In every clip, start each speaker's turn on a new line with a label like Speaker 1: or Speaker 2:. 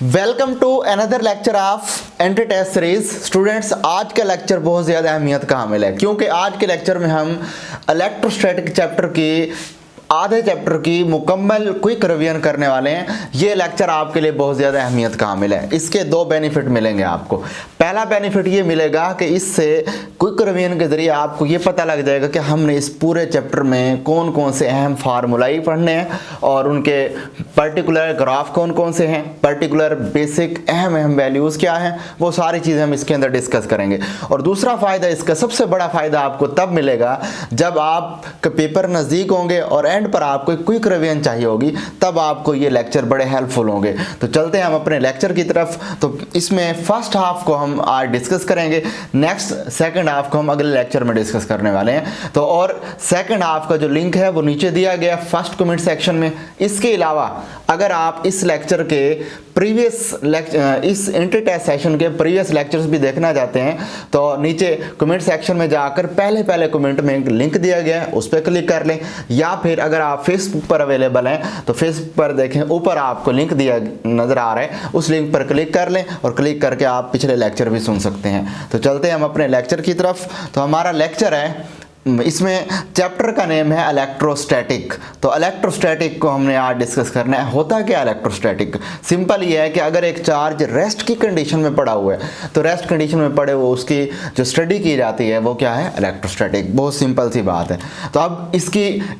Speaker 1: Welcome to another lecture of anti test series. Students, आज का lecture बहुत ज़्यादा अहमियत का हामिल है क्योंकि आज के लेक्चर में हम इलेक्ट्रोस्टैटिक चैप्टर की आधे चैप्टर की मुकम्मल क्विक रिवीजन करने वाले हैं। ये लेक्चर आपके लिए बहुत ज़्यादा अहमियत का हामिल है। इसके दो बेनिफिट मिलेंगे आपको। पहला बेनिफिट ये मिलेगा कि इससे क्विक रिवीजन के ज़रिए आपको ये पता लग जाएगा कि हमने इस पूरे चैप्टर में कौन कौन से अहम फार्मूलाई पढ़ने हैं और उनके पर्टिकुलर ग्राफ कौन कौन से हैं, पर्टिकुलर बेसिक अहम वैल्यूज़ क्या हैं, वो सारी चीज़ें हम इसके अंदर डिस्कस करेंगे। और दूसरा फ़ायदा, इसका सबसे बड़ा फ़ायदा आपको तब मिलेगा जब आपके पेपर नज़दीक होंगे और एंड पर आपको क्विक रिवीजन चाहिए होगी, तब आपको ये लेक्चर बड़े हेल्पफुल होंगे। तो चलते हैं हम अपने लेक्चर की तरफ। तो इसमें फर्स्ट हाफ को हम आज डिस्कस करेंगे, नेक्स्ट सेकंड हाफ को हम अगले लेक्चर में डिस्कस करने वाले हैं। तो और सेकंड हाफ का जो लिंक है वो नीचे दिया गया फर्स्ट कमेंट सेक्शन में। इसके अलावा अगर आप इस लेक्चर के इस एंटी टेस्ट सेशन के प्रीवियस लेक्चर्स भी देखना चाहते हैं तो नीचे कमेंट सेक्शन में जाकर पहले कमेंट में एक लिंक दिया गया है, उस पर क्लिक कर लें। या फिर अगर आप फेसबुक पर अवेलेबल हैं तो फेसबुक पर देखें, ऊपर आपको लिंक दिया नज़र आ रहा है, उस लिंक पर क्लिक कर लें और क्लिक करके आप पिछले लेक्चर भी सुन सकते हैं। तो चलते हैं हम अपने लेक्चर की तरफ। तो हमारा लेक्चर है, इसमें चैप्टर का नेम है इलेक्ट्रोस्टैटिक। तो इलेक्ट्रोस्टैटिक को हमने आज डिस्कस करना है। होता क्या इलेक्ट्रोस्टैटिक? सिंपल ये है कि अगर एक चार्ज रेस्ट की कंडीशन में पड़ा हुआ है तो रेस्ट कंडीशन में पड़े हुए उसकी जो स्टडी की जाती है वो क्या है? इलेक्ट्रोस्टैटिक। बहुत सिंपल सी बात है। तो अब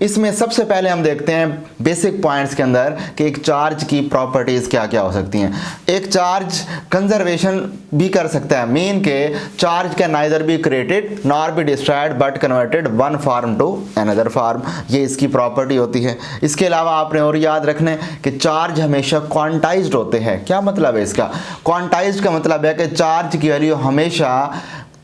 Speaker 1: इसमें सबसे पहले हम देखते हैं बेसिक पॉइंट्स के अंदर कि एक चार्ज की प्रॉपर्टीज़ क्या क्या हो सकती हैं। एक चार्ज कंजर्वेशन भी कर सकता है, मीन के charge can neither be created nor be destroyed but converted one form to another form. ये इसकी प्रॉपर्टी होती है। इसके अलावा आपने और याद रखना है कि चार्ज हमेशा क्वांटाइज्ड होते हैं। क्या मतलब है इसका? क्वांटाइज्ड का मतलब है कि चार्ज की वैल्यू हमेशा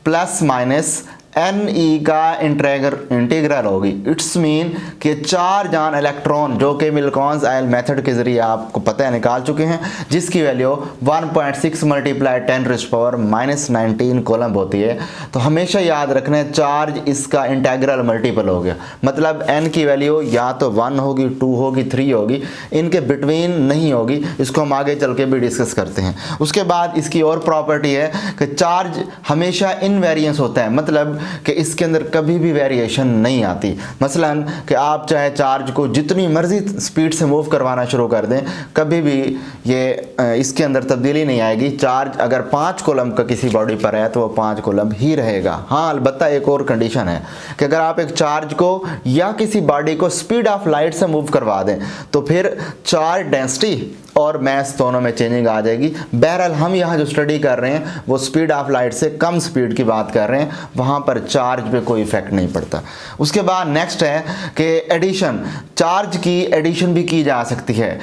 Speaker 1: प्लस माइनस एन ई का इंटीग्रल होगी। इट्स मीन कि चार्ज ऑन इलेक्ट्रॉन, जो कि मिल्कॉन्स आयल मेथड के जरिए आपको पता है निकाल चुके हैं, जिसकी वैल्यू 1.6 मल्टीप्लाई 10⁻⁻⁹ कोलम्ब होती है। तो हमेशा याद रखना है चार्ज इसका इंटीग्रल मल्टीपल हो गया, मतलब एन की वैल्यू या तो 1 होगी, 2 होगी, 3 होगी, इनके बिटवीन नहीं होगी। इसको हम आगे चल के भी डिस्कस करते हैं। उसके बाद इसकी और प्रॉपर्टी है कि चार्ज हमेशा इनवेरिएंस होता है, मतलब कि इसके अंदर कभी भी वेरिएशन नहीं आती। मसलन कि आप चाहे चार्ज को जितनी मर्जी स्पीड से मूव करवाना शुरू कर दें, कभी भी ये इसके अंदर तब्दीली नहीं आएगी। चार्ज अगर 5 कोलम्ब का किसी बॉडी पर है तो वो 5 कोलम्ब ही रहेगा। हाँ, अलबत्ता एक और कंडीशन है कि अगर आप एक चार्ज को या किसी बॉडी को स्पीड ऑफ लाइट से मूव करवा दें तो फिर चार्ज डेंसिटी और मैस दोनों में चेंजिंग आ जाएगी। बहरहाल हम यहाँ जो स्टडी कर रहे हैं वो स्पीड ऑफ लाइट से कम स्पीड की बात कर रहे हैं, वहाँ पर चार्ज पे कोई इफेक्ट नहीं पड़ता। उसके बाद नेक्स्ट है कि एडिशन, चार्ज की एडिशन भी की जा सकती है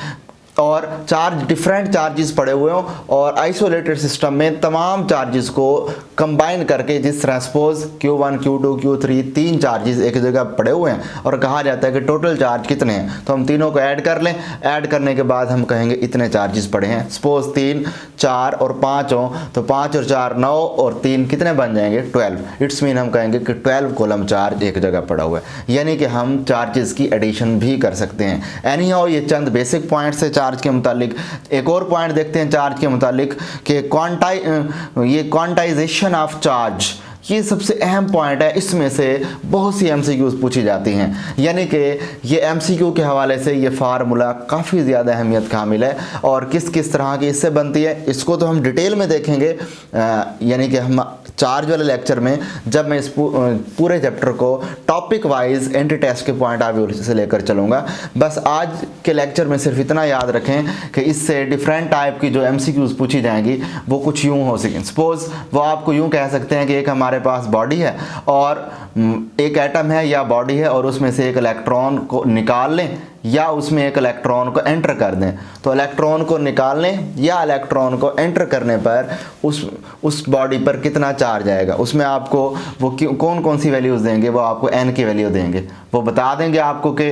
Speaker 1: और चार्ज डिफरेंट चार्जेस पड़े हुए हों और आइसोलेटेड सिस्टम में तमाम चार्जेस को कंबाइन करके, जिस तरह suppose Q1 Q2 Q3 3 charges एक जगह पड़े हुए हैं और कहा जाता है कि टोटल चार्ज कितने हैं, तो हम तीनों को ऐड कर लें। ऐड करने के बाद हम कहेंगे इतने चार्जेस पड़े हैं। सपोज 3 4 और 5 हो तो 5 और 4 9 और 3 कितने बन जाएंगे? 12। इट्स मीन हम कहेंगे कि 12 कोलम चार्ज एक जगह पड़ा हुआ है, यानी कि हम चार्जेस की एडिशन भी कर सकते हैं। एनी हाउ, ये चंद बेसिक पॉइंट्स है चार्ज के मुतालिक। एक और पॉइंट देखते हैं चार्ज के मुतालिक कि क्वांटाइजेशन ऑफ चार्ज, ये सबसे अहम पॉइंट है। इसमें से बहुत सी एमसीक्यूज पूछी जाती हैं, यानी कि ये एमसीक्यू के हवाले से ये फार्मूला काफ़ी ज़्यादा अहमियत का हामिल है और किस किस तरह की इससे बनती है इसको तो हम डिटेल में देखेंगे। यानी कि हम चार्ज वाले लेक्चर में जब मैं इस पूरे चैप्टर को टॉपिक वाइज एंटी टेस्ट के पॉइंट ऑफ व्यू से लेकर चलूँगा। बस आज के लेक्चर में सिर्फ इतना याद रखें कि इससे डिफरेंट टाइप की जो एमसीक्यूज पूछी जाएंगी वो कुछ यूँ हो सकें। सपोज वो आपको यूँ कह सकते हैं कि एक हमारे पास बॉडी है और एक एटम है या बॉडी है और उसमें से एक इलेक्ट्रॉन को निकाल लें या उसमें एक इलेक्ट्रॉन को एंटर कर दें। तो इलेक्ट्रॉन को निकालने या इलेक्ट्रॉन को एंटर करने पर उस बॉडी पर कितना चार्ज आएगा, उसमें आपको वो कौन कौन सी वैल्यूज़ देंगे, वो आपको एन की वैल्यू देंगे। वो बता देंगे आपको कि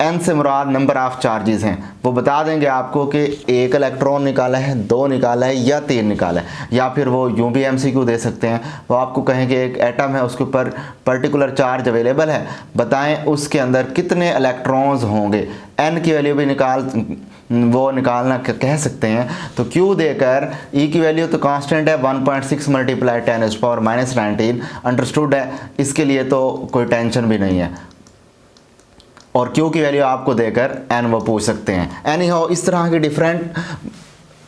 Speaker 1: n से मुराद नंबर ऑफ चार्जेस हैं, वो बता देंगे आपको कि एक इलेक्ट्रॉन निकाला है, 2 निकाला है या 3 निकाला है, या फिर वो यूं भी MCQ दे सकते हैं। वो आपको कहेंगे एक एटम है, उसके ऊपर पर्टिकुलर चार्ज अवेलेबल है, बताएं उसके अंदर कितने इलेक्ट्रॉन्स होंगे। n की वैल्यू भी निकालना कह सकते हैं। तो Q देकर E की वैल्यू तो कांस्टेंट है 1.6 मल्टीप्लाई 10⁻⁻19 अंडरस्टूड है, इसके लिए तो कोई टेंशन भी नहीं है। और Q की वैल्यू आपको देकर n वो पूछ सकते हैं। एनी हाउ इस तरह की डिफरेंट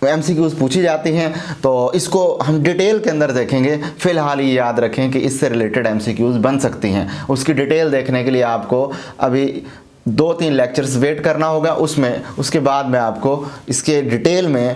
Speaker 1: MCQs पूछी जाती हैं, तो इसको हम डिटेल के अंदर देखेंगे। फिलहाल ये याद रखें कि इससे रिलेटेड MCQs बन सकती हैं। उसकी डिटेल देखने के लिए आपको अभी 2-3 लेक्चर्स वेट करना होगा, उसके बाद मैं आपको इसके डिटेल में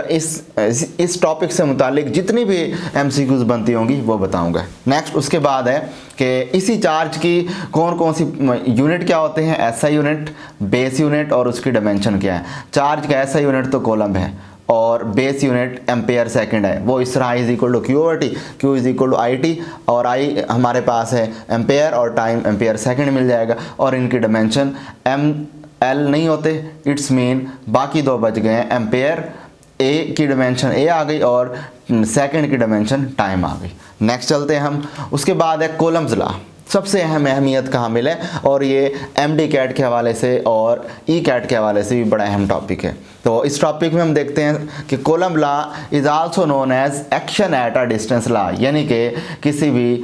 Speaker 1: इस टॉपिक से मुतालिक जितनी भी MCQs बनती होंगी वो बताऊंगा। नेक्स्ट उसके बाद है कि इसी चार्ज की कौन कौन सी यूनिट क्या होते हैं, SI यूनिट, बेस यूनिट और उसकी डायमेंशन क्या है। चार्ज का SI यूनिट तो कूलम्ब है और बेस यूनिट एम्पेयर सेकंड है। वो इस तरह I=Q/T, Q=IT और I हमारे पास है एम्पेयर और टाइम एम्पेयर सेकंड मिल जाएगा। और इनकी डायमेंशन ML नहीं होते, इट्स मीन बाकी 2 बच गए हैं। एम्पेयर A की डायमेंशन A आ गई और सेकंड की डायमेंशन टाइम आ गई। नेक्स्ट चलते हैं हम। उसके बाद है कूलम्ब्स लॉ, सबसे अहम अहमियत का हामिल है और ये MD कैट के हवाले से और E कैट के हवाले से भी बड़ा अहम टॉपिक है। तो इस टॉपिक में हम देखते हैं कि Coulomb law is also known as action at a distance law, यानी कि किसी भी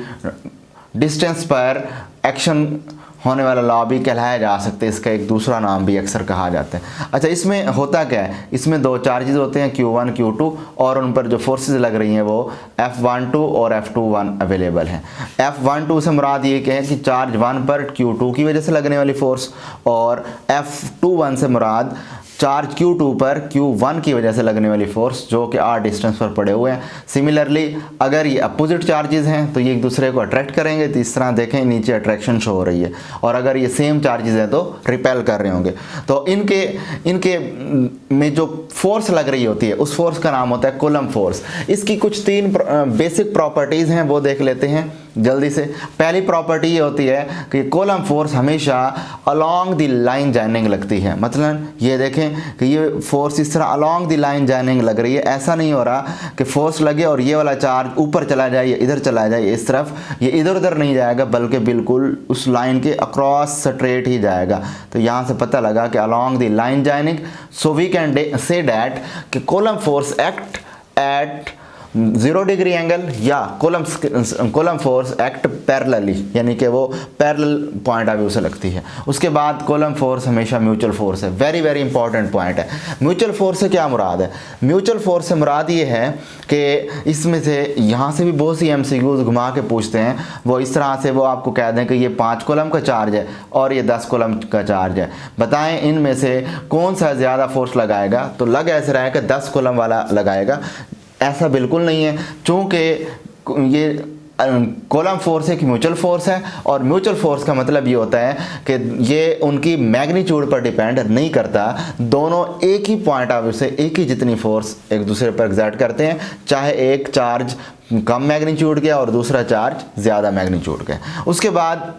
Speaker 1: डिस्टेंस पर एक्शन होने वाला लॉ भी कहलाया जा सकते हैं। इसका एक दूसरा नाम भी अक्सर कहा जाता है। अच्छा, इसमें होता क्या है, इसमें 2 चार्जेस होते हैं Q1 Q2 और उन पर जो फोर्सेस लग रही हैं वो F12 और F21 अवेलेबल हैं। F12 से मुराद ये कि कि चार्ज 1 पर Q2 की वजह से लगने वाली फोर्स, और F21 से मुराद चार्ज Q2 पर Q1 की वजह से लगने वाली फोर्स जो कि r डिस्टेंस पर पड़े हुए हैं। सिमिलरली अगर ये अपोजिट चार्जेस हैं तो ये एक दूसरे को अट्रैक्ट करेंगे, तो इस तरह देखें नीचे अट्रैक्शन शो हो रही है, और अगर ये सेम चार्जेस हैं तो रिपेल कर रहे होंगे। तो इनके में जो फोर्स लग रही होती है उस फोर्स का नाम होता है कूलम्ब फोर्स। इसकी कुछ 3 बेसिक प्रॉपर्टीज़ हैं, वो देख लेते हैं जल्दी से। पहली प्रॉपर्टी ये होती है कि कूलम्ब फोर्स हमेशा अलोंग द लाइन जॉइनिंग लगती है। मतलब ये देखें कि ये फोर्स इस तरह अलोंग द लाइन जॉइनिंग लग रही है। ऐसा नहीं हो रहा कि फोर्स लगे और ये वाला चार्ज ऊपर चला जाए या इधर चला जाए, इस तरफ, ये इधर उधर नहीं जाएगा, बल्कि बिल्कुल उस लाइन के अक्रॉस स्ट्रेट ही जाएगा। तो यहाँ से पता लगा कि along the line joining, so we can say that कि Coulomb force act at 0 degree angle या कूलम्ब फोर्स एक्ट पैरेलली, यानी कि वो पैरेलल पॉइंट ऑफ व्यू से लगती है। उसके बाद कूलम्ब फोर्स हमेशा म्यूचुअल फोर्स है। वेरी वेरी इंपॉर्टेंट पॉइंट है। म्यूचुअल फोर्स से क्या मुराद है? म्यूचुअल फोर्स से मुराद ये है कि इसमें से यहाँ से भी बहुत सी MCQs घुमा के पूछते हैं। वो इस तरह से वो आपको कह दें कि ये 5 कूलम्ब का चार्ज है और ये 10 कूलम्ब का चार्ज है, बताएं इनमें से कौन सा ज़्यादा फोर्स लगाएगा? तो लग ऐसे रहा है कि 10 कूलम्ब वाला लगाएगा। ऐसा बिल्कुल नहीं है, चूँकि ये कूलम्ब फोर्स एक म्यूचुअल फोर्स है, और म्यूचुअल फोर्स का मतलब ये होता है कि ये उनकी मैग्नीट्यूड पर डिपेंड नहीं करता। दोनों एक ही पॉइंट ऑफ व्यू से एक ही जितनी फोर्स एक दूसरे पर एग्जर्ट करते हैं, चाहे एक चार्ज कम मैग्नीट्यूड का और दूसरा चार्ज ज़्यादा मैग्नीट्यूड का। उसके बाद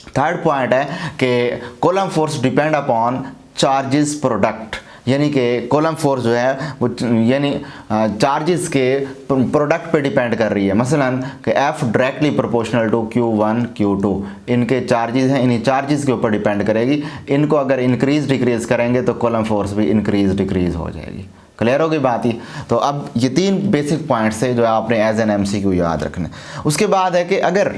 Speaker 1: थर्ड पॉइंट है कि Coulomb force depend upon charges product, यानी कि कूलम्ब फोर्स जो है वो यानी चार्जेस के प्रोडक्ट पे डिपेंड कर रही है। मसलन कि F directly proportional to Q1 Q2, इनके चार्जेस हैं, इन्हीं चार्जेस के ऊपर डिपेंड करेगी। इनको अगर इंक्रीज डिक्रीज करेंगे तो कूलम्ब फोर्स भी इंक्रीज डिक्रीज हो जाएगी। क्लियर होगी बात ही? तो अब ये 3 बेसिक पॉइंट्स है जो आपने एज एन MCQ याद रखने। उसके बाद है कि अगर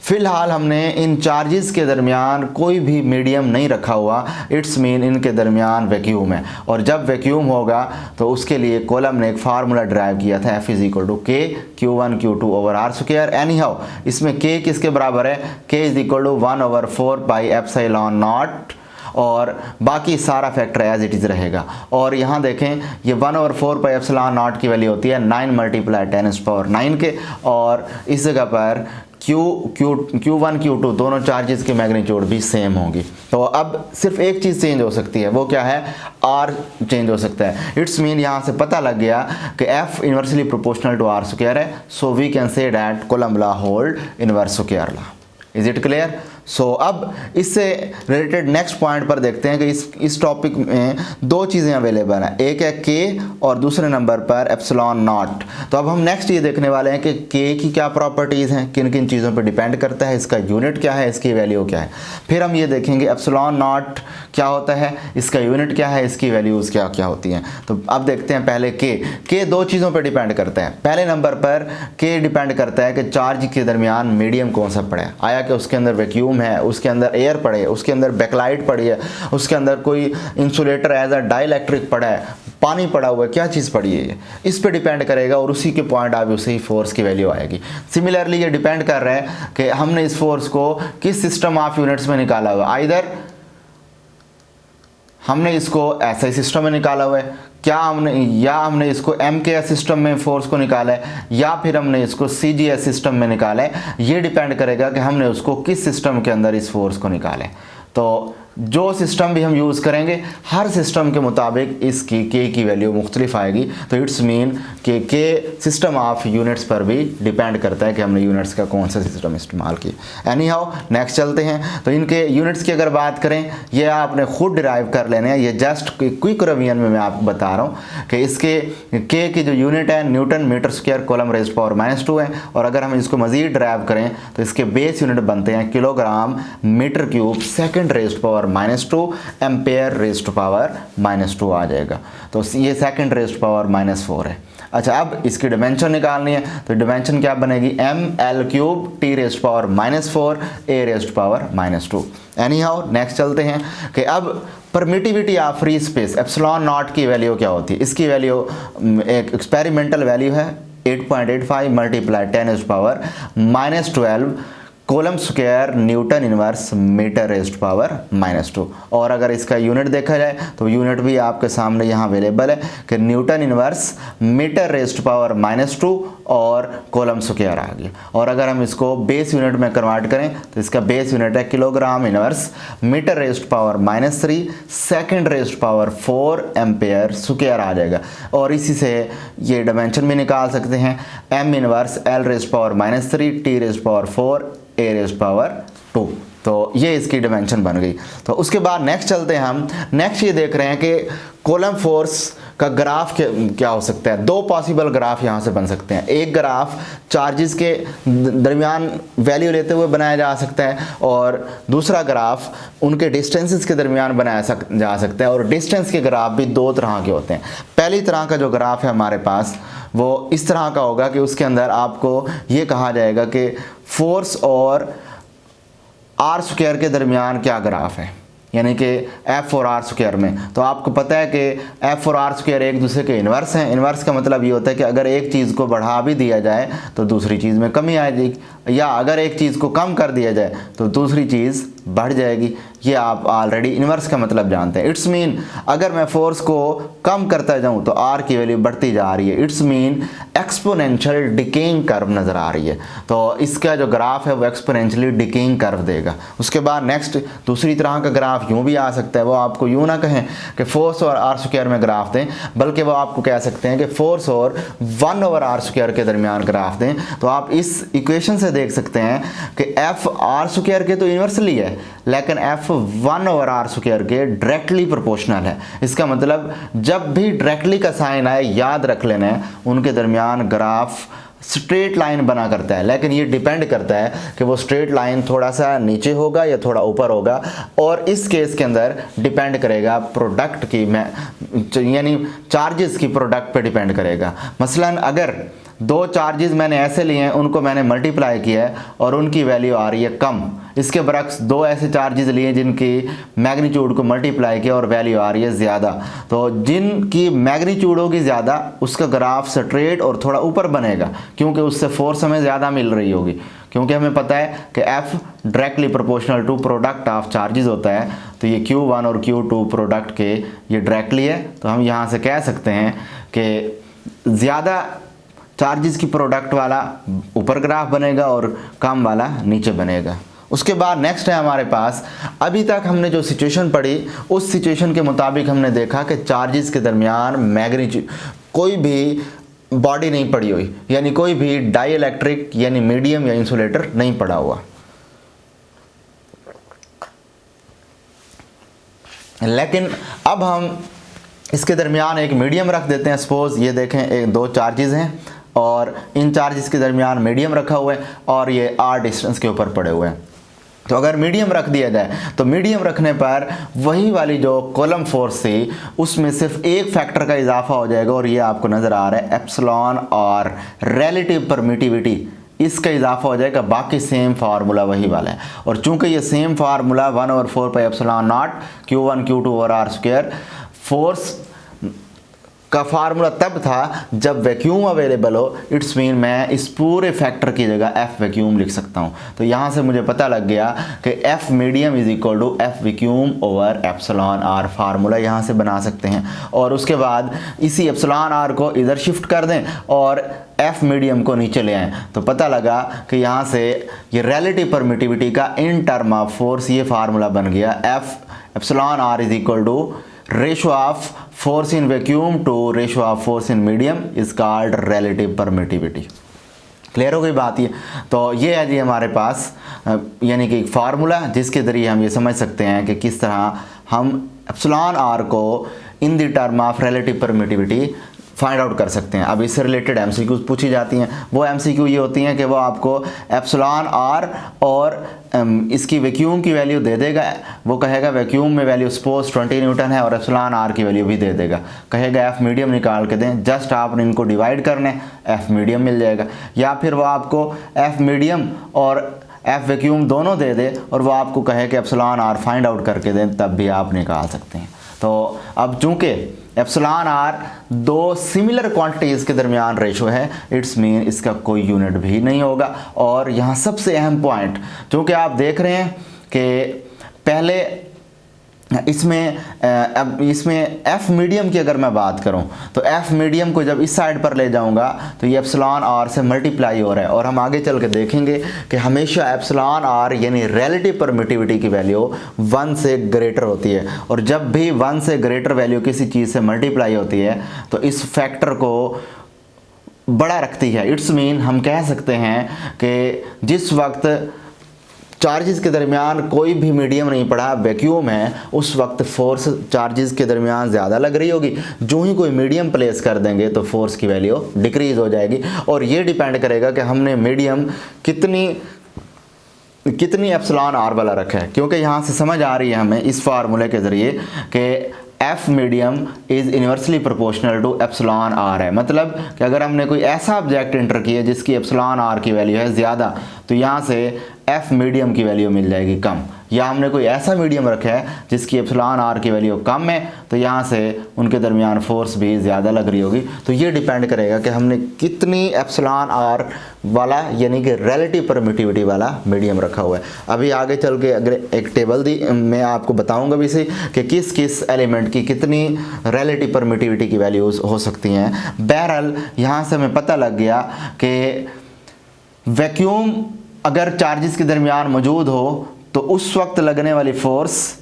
Speaker 1: फ़िलहाल हमने इन चार्जेस के दरमियान कोई भी मीडियम नहीं रखा हुआ, इट्स मीन इनके दरमियान वैक्यूम है, और जब वैक्यूम होगा तो उसके लिए कूलम्ब ने एक फार्मूला ड्राइव किया था, F=K Q1 Q2 over R square. Any how इसमें K किसके बराबर है? K=1/4πε0, और बाकी सारा फैक्टर एज इट इज़ रहेगा। और यहाँ देखें ये 1/4πε0 की वैल्यू होती है 9 × 10⁹ के, और इस जगह पर Q1 Q2 दोनों चार्जेस की मैग्नीट्यूड भी सेम होगी। तो अब सिर्फ एक चीज़ चेंज हो सकती है, वो क्या है? R चेंज हो सकता है। इट्स मीन यहाँ से पता लग गया कि F inversely proportional to R square है, so we can say that Coulomb law hold inverse square law. Is it clear? So अब इससे रिलेटेड नेक्स्ट पॉइंट पर देखते हैं कि इस टॉपिक में दो चीज़ें अवेलेबल हैं, एक है के और दूसरे नंबर पर एप्सिलॉन नॉट। तो अब हम नेक्स्ट ये देखने वाले हैं कि के की क्या प्रॉपर्टीज़ हैं, किन किन चीज़ों पर डिपेंड करता है, इसका यूनिट क्या है, इसकी वैल्यू क्या है। फिर हम ये देखेंगे एप्सिलॉन नॉट क्या होता है, इसका यूनिट क्या है, इसकी वैल्यूज़ क्या क्या होती हैं। तो अब देखते हैं पहले के दो चीज़ों पर डिपेंड करता है। पहले नंबर पर के डिपेंड करता है कि चार्ज के दरमियान मीडियम कौन सा पड़ा है, आया कि उसके अंदर वैक्यूम है, उसके अंदर एयर पड़े है, उसके अंदर बैकलाइट पड़ी है, उसके अंदर कोई इंसुलेटर एज अ डाइलेक्ट्रिक पड़ा है, पानी पड़ा हुआ है, क्या चीज़ पड़ी है, इस पे डिपेंड करेगा और उसी के पॉइंट ऑफ व्यू से ही फोर्स की वैल्यू आएगी। सिमिलरली ये डिपेंड कर रहा है कि हमने इस फोर्स को किस सिस्टम ऑफ यूनिट्स में निकाला हुआ, आइदर हमने इसको एसआई सिस्टम में निकाला हुआ है, हमने इसको एमकेएस सिस्टम में फोर्स को निकाला है, या फिर हमने इसको सीजीएस सिस्टम में निकाला है। ये डिपेंड करेगा कि हमने उसको किस सिस्टम के अंदर इस फोर्स को निकाला है। तो जो सिस्टम भी हम यूज़ करेंगे हर सिस्टम के मुताबिक इसकी के की वैल्यू मुख्तलिफ आएगी। तो इट्स मीन कि के सिस्टम ऑफ यूनिट्स पर भी डिपेंड करता है कि हमने यूनिट्स का कौन सा सिस्टम इस्तेमाल किया। एनी हाउ नेक्स्ट चलते हैं। तो इनके यूनिट्स की अगर बात करें, ये आपने खुद डिराइव कर लेने हैं, ये जस्ट क्विक रिवीजन में मैं आपको बता रहा हूँ कि इसके के की जो यूनिट है newton metre square coulomb raised power -2 है, और अगर हम इसको मज़ीद डिराइव करें तो इसके बेस यूनिट बनते हैं kilogram metre cube second raised power -2 ampere raised power -2 आ जाएगा। तो ये सेकंड रेज़्ड पावर -4 है। अच्छा, अब इसकी डिमेंशन निकालनी है, तो डिमेंशन क्या बनेगी, ml³ t raised power -4 a raised power -2। Any how next चलते हैं कि अब permittivity of free space epsilon not की वैल्यू क्या होती है। इसकी वैल्यू एक एक्सपेरिमेंटल वैल्यू है 8.85 multiply 10 raised power -12 coulomb square newton inverse metre raised power -2। और अगर इसका यूनिट देखा जाए तो यूनिट भी आपके सामने यहाँ अवेलेबल है कि newton inverse metre raised power -2 और कोलम स्क्वायर आ गया। और अगर हम इसको बेस यूनिट में कन्वर्ट करें तो इसका बेस यूनिट है kilogram inverse metre raised power -3 second raised power 4 ampere square आ जाएगा। और इसी से ये डायमेंशन भी निकाल सकते हैं, m inverse l raised power -3 t raised power 4 a raised power 2। तो ये इसकी डायमेंशन बन गई। तो उसके बाद नेक्स्ट चलते हैं हम। नेक्स्ट ये देख रहे हैं कि कोलम फोर्स का ग्राफ क्या हो सकता है। दो पॉसिबल ग्राफ यहाँ से बन सकते हैं। एक ग्राफ चार्जेस के दरमियान वैल्यू लेते हुए बनाया जा सकता है, और दूसरा ग्राफ उनके डिस्टेंसेस के दरमियान बनाया जा सकता है। और डिस्टेंस के ग्राफ भी दो तरह के होते हैं। पहली तरह का जो ग्राफ है हमारे पास वो इस तरह का होगा कि उसके अंदर आपको ये कहा जाएगा कि फोर्स और आर स्क्वायर के दरमियान क्या ग्राफ है, यानी कि एफ और आर स्क्वायर में। तो आपको पता है कि एफ और आर स्क्वायर एक दूसरे के इन्वर्स हैं। इन्वर्स का मतलब ये होता है कि अगर एक चीज़ को बढ़ा भी दिया जाए तो दूसरी चीज़ में कमी आ जाएगी, या अगर एक चीज़ को कम कर दिया जाए तो दूसरी चीज़ बढ़ जाएगी। ये आप ऑलरेडी इन्वर्स का मतलब जानते हैं। इट्स मीन अगर मैं फोर्स को कम करता जाऊं तो आर की वैल्यू बढ़ती जा रही है। It's mean exponential decaying curve नज़र आ रही है। तो इसका जो ग्राफ है वो एक्सपोनेंशियली डिकेइंग कर्व देगा। उसके बाद नेक्स्ट दूसरी तरह का ग्राफ यूँ भी आ सकता है। वो आपको यूँ ना कहें कि फोर्स और आर स्क्वायर में ग्राफ दें, बल्कि वो आपको कह सकते हैं कि फोर्स और 1/r स्क्वायर के दरमियान ग्राफ दें। तो आप इस इक्वेशन से देख सकते हैं कि एफ आर स्क्वायर के तो इन्वर्सली है, लेकिन एफ 1/r स्क्वायर के डायरेक्टली प्रोपोर्शनल है। इसका मतलब जब भी डायरेक्टली का साइन आए याद रख लेना है उनके दरमियान ग्राफ स्ट्रेट लाइन बना करता है। लेकिन ये डिपेंड करता है कि वो स्ट्रेट लाइन थोड़ा सा नीचे होगा या थोड़ा ऊपर होगा, और इस केस के अंदर डिपेंड करेगा प्रोडक्ट की, यानी चार्जेस की प्रोडक्ट पे डिपेंड करेगा। मसलन अगर दो चार्जेस मैंने ऐसे लिए हैं, उनको मैंने मल्टीप्लाई किया है और उनकी वैल्यू आ रही है कम। इसके बरक्स दो ऐसे चार्जेस लिए जिनकी मैग्नीट्यूड को मल्टीप्लाई किया और वैल्यू आ रही है ज़्यादा। तो जिनकी मैग्नीट्यूड होगी ज़्यादा उसका ग्राफ स्ट्रेट और थोड़ा ऊपर बनेगा, क्योंकि उससे फोर्स हमें ज़्यादा मिल रही होगी। क्योंकि हमें पता है कि F directly proportional to product of charges होता है। तो ये Q1 और Q2 प्रोडक्ट के ये डायरेक्टली है। तो हम यहाँ से कह सकते हैं कि ज़्यादा चार्जेस की प्रोडक्ट वाला ऊपर ग्राफ बनेगा और कम वाला नीचे बनेगा। उसके बाद नेक्स्ट है हमारे पास, अभी तक हमने जो सिचुएशन पढ़ी उस सिचुएशन के मुताबिक हमने देखा कि चार्जेस के दरमियान मैग्नीट्यूड कोई भी बॉडी नहीं पड़ी हुई, यानी कोई भी डाई इलेक्ट्रिक यानी मीडियम या इंसुलेटर नहीं पड़ा हुआ। लेकिन अब हम इसके दरमियान एक मीडियम रख देते हैं। सपोज ये देखें, एक दो चार्जेस हैं और इन चार्जेस के दरमियान मीडियम रखा हुआ है और ये r डिस्टेंस के ऊपर पड़े हुए हैं। तो अगर मीडियम रख दिया जाए तो मीडियम रखने पर वही वाली जो कॉलम फोर्स थी उसमें सिर्फ एक फैक्टर का इजाफा हो जाएगा और ये आपको नज़र आ रहा है एप्सिलॉन और रिलेटिव परमिटिविटी, इसका इजाफा हो जाएगा। बाकी सेम फार्मूला वही वाला है और चूंकि ये same formula 1/4 pi epsilon not Q1 Q2 over R square force का फार्मूला तब था जब वैक्यूम अवेलेबल हो। इट्स मीन मैं इस पूरे फैक्टर की जगह F वैक्यूम लिख सकता हूँ। तो यहाँ से मुझे पता लग गया कि F medium is equal to F vacuum over epsilon R, formula यहाँ से बना सकते हैं। और उसके बाद इसी एप्सिलॉन R को इधर शिफ्ट कर दें और F मीडियम को नीचे ले आएँ तो पता लगा कि यहाँ से ये रिलेटिव परमिटिविटी का इन टर्म ऑफ फोर्स ये फार्मूला बन गया। F epsilon R is equal to ratio of force in vacuum to ratio of force in medium is called relative permittivity. Clear हो गई बात ये? तो ये है जी हमारे पास यानी कि एक फार्मूला जिसके ज़रिए हम ये समझ सकते हैं कि किस तरह हम एप्सिलॉन R को in the term of relative permittivity find out कर सकते हैं। अब इससे रिलेटेड MCQ पूछी जाती हैं। वो MCQ ये होती हैं कि वो आपको एप्सिलॉन R और इसकी वैक्यूम की वैल्यू दे देगा। वो कहेगा वैक्यूम में वैल्यू सपोज 20 न्यूटन है और एप्सिलॉन R की वैल्यू भी दे देगा। कहेगा F मीडियम निकाल के दें, जस्ट आपने इनको डिवाइड करने F मीडियम मिल जाएगा। या फिर वो आपको F मीडियम और F वैक्यूम दोनों दे दे और वो आपको कहे कि एप्सिलॉन R फाइंड आउट करके दें, तब भी आप निकाल सकते हैं। तो अब चूँकि एप्सिलॉन R दो सिमिलर क्वांटिटीज़ के दरमियान रेशो है, इट्स मीन इसका कोई यूनिट भी नहीं होगा। और यहाँ सबसे अहम पॉइंट, चूँकि आप देख रहे हैं कि पहले इसमें F मीडियम की अगर मैं बात करूं तो F मीडियम को जब इस साइड पर ले जाऊंगा तो ये एप्सिलॉन R से मल्टीप्लाई हो रहा है और हम आगे चल के देखेंगे कि हमेशा एप्सिलॉन R यानी रिलेटिव परमिटिविटी की वैल्यू 1 से ग्रेटर होती है। और जब भी 1 से ग्रेटर वैल्यू किसी चीज़ से मल्टीप्लाई होती है तो इस फैक्टर को बड़ा रखती है। इट्स मीन हम कह सकते हैं कि जिस वक्त चार्जेस के दरमियान कोई भी मीडियम नहीं पड़ा, वैक्यूम है, उस वक्त फोर्स चार्जेस के दरमियान ज़्यादा लग रही होगी। जो ही कोई मीडियम प्लेस कर देंगे तो फोर्स की वैल्यू डिक्रीज़ हो जाएगी। और ये डिपेंड करेगा कि हमने मीडियम कितनी एप्सिलॉन R वाला रखा है, क्योंकि यहाँ से समझ आ रही है हमें इस फार्मूले के ज़रिए कि F medium is inversely proportional to epsilon R है। मतलब कि अगर हमने कोई ऐसा ऑब्जेक्ट एंटर किया जिसकी एप्सिलॉन R की वैल्यू है ज़्यादा तो यहाँ से F मीडियम की वैल्यू मिल जाएगी कम। या हमने कोई ऐसा मीडियम रखा है जिसकी एप्सिलॉन R की वैल्यू कम है तो यहाँ से उनके दरमियान फोर्स भी ज़्यादा लग रही होगी। तो ये डिपेंड करेगा कि हमने कितनी एप्सिलॉन R वाला यानी कि रिलेटिव परमिटिविटी वाला मीडियम रखा हुआ है। अभी आगे चल के अगर एक टेबल दी मैं आपको बताऊंगा भी से कि किस किस एलिमेंट की कितनी रिलेटिव परमिटिविटी की वैल्यूज़ हो सकती हैं। बहरहाल यहाँ से हमें पता लग गया कि वैक्यूम अगर चार्जेस के दरमियान मौजूद हो तो उस वक्त लगने वाली फोर्स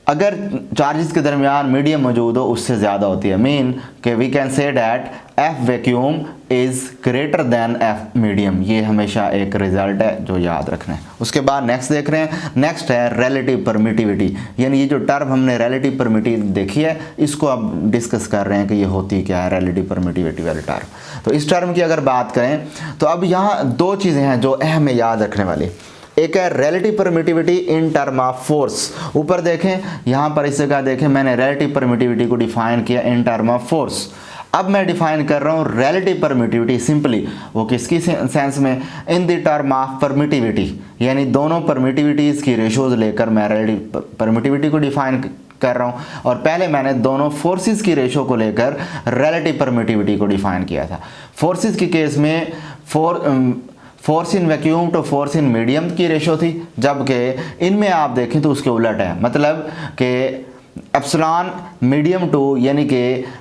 Speaker 1: अगर चार्जेस के दरमियान मीडियम मौजूद हो उससे ज़्यादा होती है। मीन कि we can say that F vacuum is greater than F medium. ये हमेशा एक रिजल्ट है जो याद रखना है। उसके बाद नेक्स्ट देख रहे हैं, नेक्स्ट है रिलेटिव परमिटिविटी। यानी ये जो टर्म हमने रिलेटिव परमिटिविटी देखी है इसको अब डिस्कस कर रहे हैं कि ये होती क्या है रिलेटिव परमिटिविटी वाली टर्म। तो इस टर्म की अगर बात करें तो अब यहाँ दो चीज़ें हैं जो अहम है याद रखने वाली। एक है relative permittivity in term of force. ऊपर देखें, यहाँ पर इस जगह देखें मैंने रिलेटिव परमिटिविटी को डिफाइन किया इन टर्म ऑफ फोर्स। अब मैं डिफाइन कर रहा हूँ रिलेटिव परमिटिविटी सिंपली वो किसकी सेंस में, in the term of permittivity, यानी दोनों परमिटिविटीज़ की रेशोज लेकर मैं रिलेटिव परमिटिविटी को डिफाइन कर रहा हूँ। और पहले मैंने दोनों फोर्सेस की रेशो को लेकर रिलेटिव परमिटिविटी को डिफाइन किया था। फोर्सेस के केस में force in vacuum to force in medium की रेशो थी, जबकि इनमें आप देखें तो उसके उलट है। मतलब कि एप्सिलॉन मीडियम टू यानी कि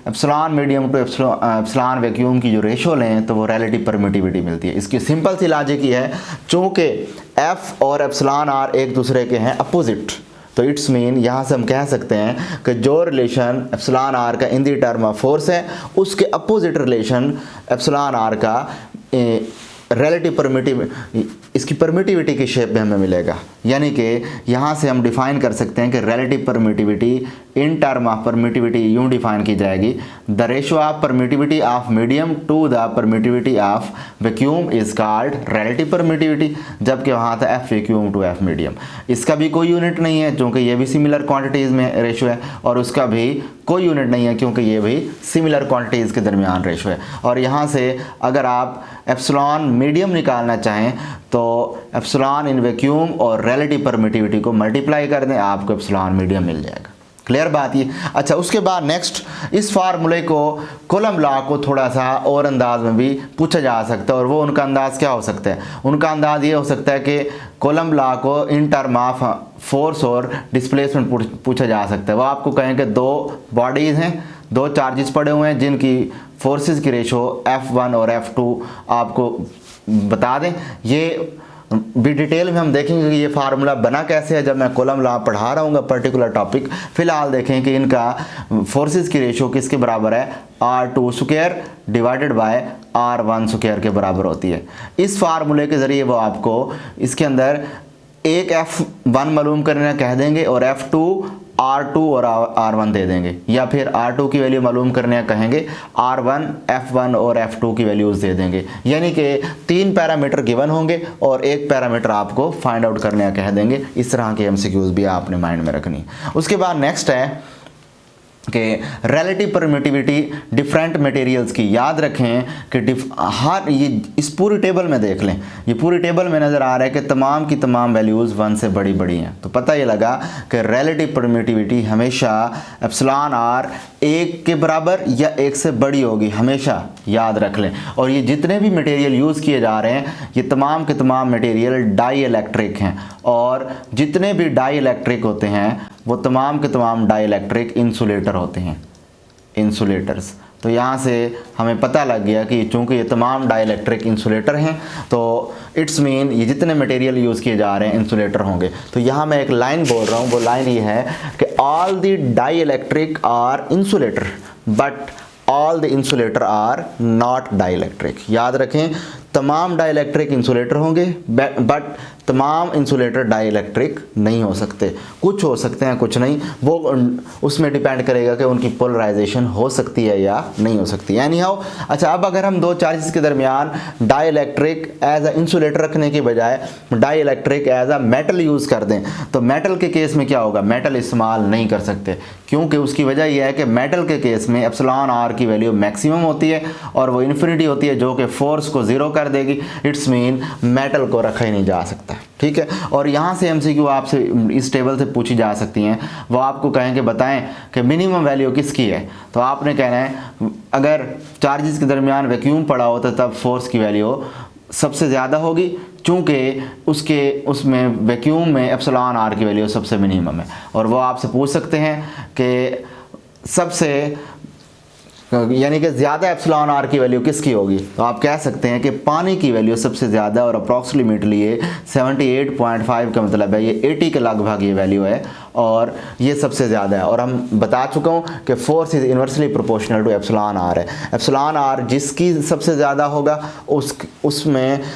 Speaker 1: epsilon medium to epsilon vacuum की जो रेशो लें तो वो रिलेटिव परमिटिविटी मिलती है। इसकी सिंपल सी लॉजिक ये है, चूँकि F और एप्सिलॉन R एक दूसरे के हैं अपोजिट, तो इट्स मीन यहाँ से हम कह सकते हैं कि जो रिलेशन एप्सिलॉन R का in the term of force है उसके अपोजिट रिलेशन एप्सिलॉन R का रिलेटिव इसकी परमिटिविटी की शेप में हमें मिलेगा। यानी कि यहाँ से हम डिफाइन कर सकते हैं कि relative permittivity in term of permittivity यूँ डिफाइन की जाएगी, the ratio of permittivity of medium to the permittivity of vacuum is called relative permittivity, जबकि वहाँ था F vacuum to F medium. इसका भी कोई यूनिट नहीं है क्योंकि ये भी सिमिलर क्वांटिटीज़ में रेशियो है, और उसका भी कोई यूनिट नहीं है क्योंकि ये भी सिमिलर क्वांटिटीज़ के दरमियान रेशियो है। और यहाँ से अगर आप एप्सिलॉन मीडियम निकालना चाहें तो एप्सिलॉन इन वैक्यूम और रिलेटिव परमिटिविटी को मल्टीप्लाई कर दें, आपको एप्सिलॉन मीडियम मिल जाएगा। क्लियर बात ये। अच्छा, उसके बाद नेक्स्ट, इस फार्मूले को कूलम्ब लॉ को थोड़ा सा और अंदाज में भी पूछा जा सकता है, और वो उनका अंदाज़ क्या हो सकता है? उनका अंदाज़ ये हो सकता है कि कूलम्ब लॉ को इन टर्म ऑफ फोर्स और डिस्प्लेसमेंट पूछा जा सकता है। वो आपको कहें कि दो बॉडीज़ हैं, दो चार्जेस पड़े हुए हैं जिनकी फोर्सेस की रेशो F1 और F2 आपको बता दें। ये भी डिटेल में हम देखेंगे कि ये फार्मूला बना कैसे है जब मैं कूलम्ब लॉ पढ़ा रहा हूँ पर्टिकुलर टॉपिक। फिलहाल देखें कि इनका फोर्सेस की रेशो किसके बराबर है, R2 square divided by R1 square के बराबर होती है। इस फार्मूले के ज़रिए वो आपको इसके अंदर एक F1 मालूम करना कह देंगे और F2 R2 और R1 दे देंगे, या फिर R2 की वैल्यू मालूम करने कहेंगे, R1 F1 और F2 की वैल्यूज़ दे देंगे। यानी कि 3 पैरामीटर गिवन होंगे और एक पैरामीटर आपको फाइंड आउट करने कह देंगे। इस तरह के MCQs भी आपने माइंड में रखनी। उसके बाद नेक्स्ट है कि रिलेटिव परमिटिविटी डिफरेंट मटेरियल्स की। याद रखें कि हर ये इस पूरी टेबल में देख लें, ये पूरी टेबल में नज़र आ रहा है कि तमाम की तमाम वैल्यूज़ 1 से बड़ी बड़ी हैं। तो पता ये लगा कि रिलेटिव परमिटिविटी हमेशा एप्सिलॉन आर 1 के बराबर या 1 से बड़ी होगी, हमेशा याद रख लें। और ये जितने भी मटेरियल यूज़ किए जा रहे हैं ये तमाम के तमाम मटेरियल डाई इलेक्ट्रिक हैं, और जितने भी डाई इलेक्ट्रिक होते हैं वो तमाम के तमाम डाई इलेक्ट्रिक इंसुलेटर होते हैं, इंसुलेटर्स। तो यहाँ से हमें पता लग गया कि चूँकि ये तमाम डाई इलेक्ट्रिक इंसुलेटर हैं तो इट्स मीन ये जितने मटेरियल यूज़ किए जा रहे हैं इंसुलेटर होंगे। तो यहाँ मैं एक लाइन बोल रहा हूँ, वो लाइन ये है कि all the dielectric are insulator but all the insulator are not dielectric. याद रखें, तमाम डाई इलेक्ट्रिक इंसुलेटर होंगे बट तमाम इंसुलेटर डाई इलेक्ट्रिक नहीं हो सकते। कुछ हो सकते हैं, कुछ नहीं, वो उसमें डिपेंड करेगा कि उनकी पोलराइजेशन हो सकती है या नहीं हो सकती है। एनी हाउ, अच्छा, अब अगर हम दो चार्जेस के दरमियान dielectric as a insulator रखने की बजाय dielectric as a metal use कर दें तो मेटल के केस में क्या होगा? मेटल इस्तेमाल नहीं कर सकते, क्योंकि उसकी वजह यह है कि मेटल के केस में एप्सिलॉन आर की वैल्यू मैक्सिमम होती है और वो इन्फिनिटी होती है, जो कि फोर्स को ज़ीरो कर देगी। इट्स मीन मेटल को रखा ही नहीं जा सकता। ठीक है, और यहाँ से MCQ आपसे इस टेबल से पूछी जा सकती हैं। वो आपको कहेंगे बताएं कि मिनिमम वैल्यू किसकी है, तो आपने कहना है अगर चार्जेस के दरमियान वैक्यूम पड़ा हो तो तब फोर्स की वैल्यू सबसे ज़्यादा होगी, चूँकि उसमें वैक्यूम में एप्सिलॉन आर की वैल्यू सबसे मिनिमम है। और वो आपसे पूछ सकते हैं कि सबसे यानी कि ज़्यादा एप्सिलॉन आर की वैल्यू किसकी होगी, तो आप कह सकते हैं कि पानी की वैल्यू सबसे ज़्यादा, और अप्रॉक्सीमेटली ये 78.5 का मतलब है, ये 80 के लगभग ये वैल्यू है और ये सबसे ज़्यादा है। और हम बता चुका हूँ कि force is inversely proportional to epsilon R है। एप्सिलॉन आर जिसकी सबसे ज़्यादा होगा उसमें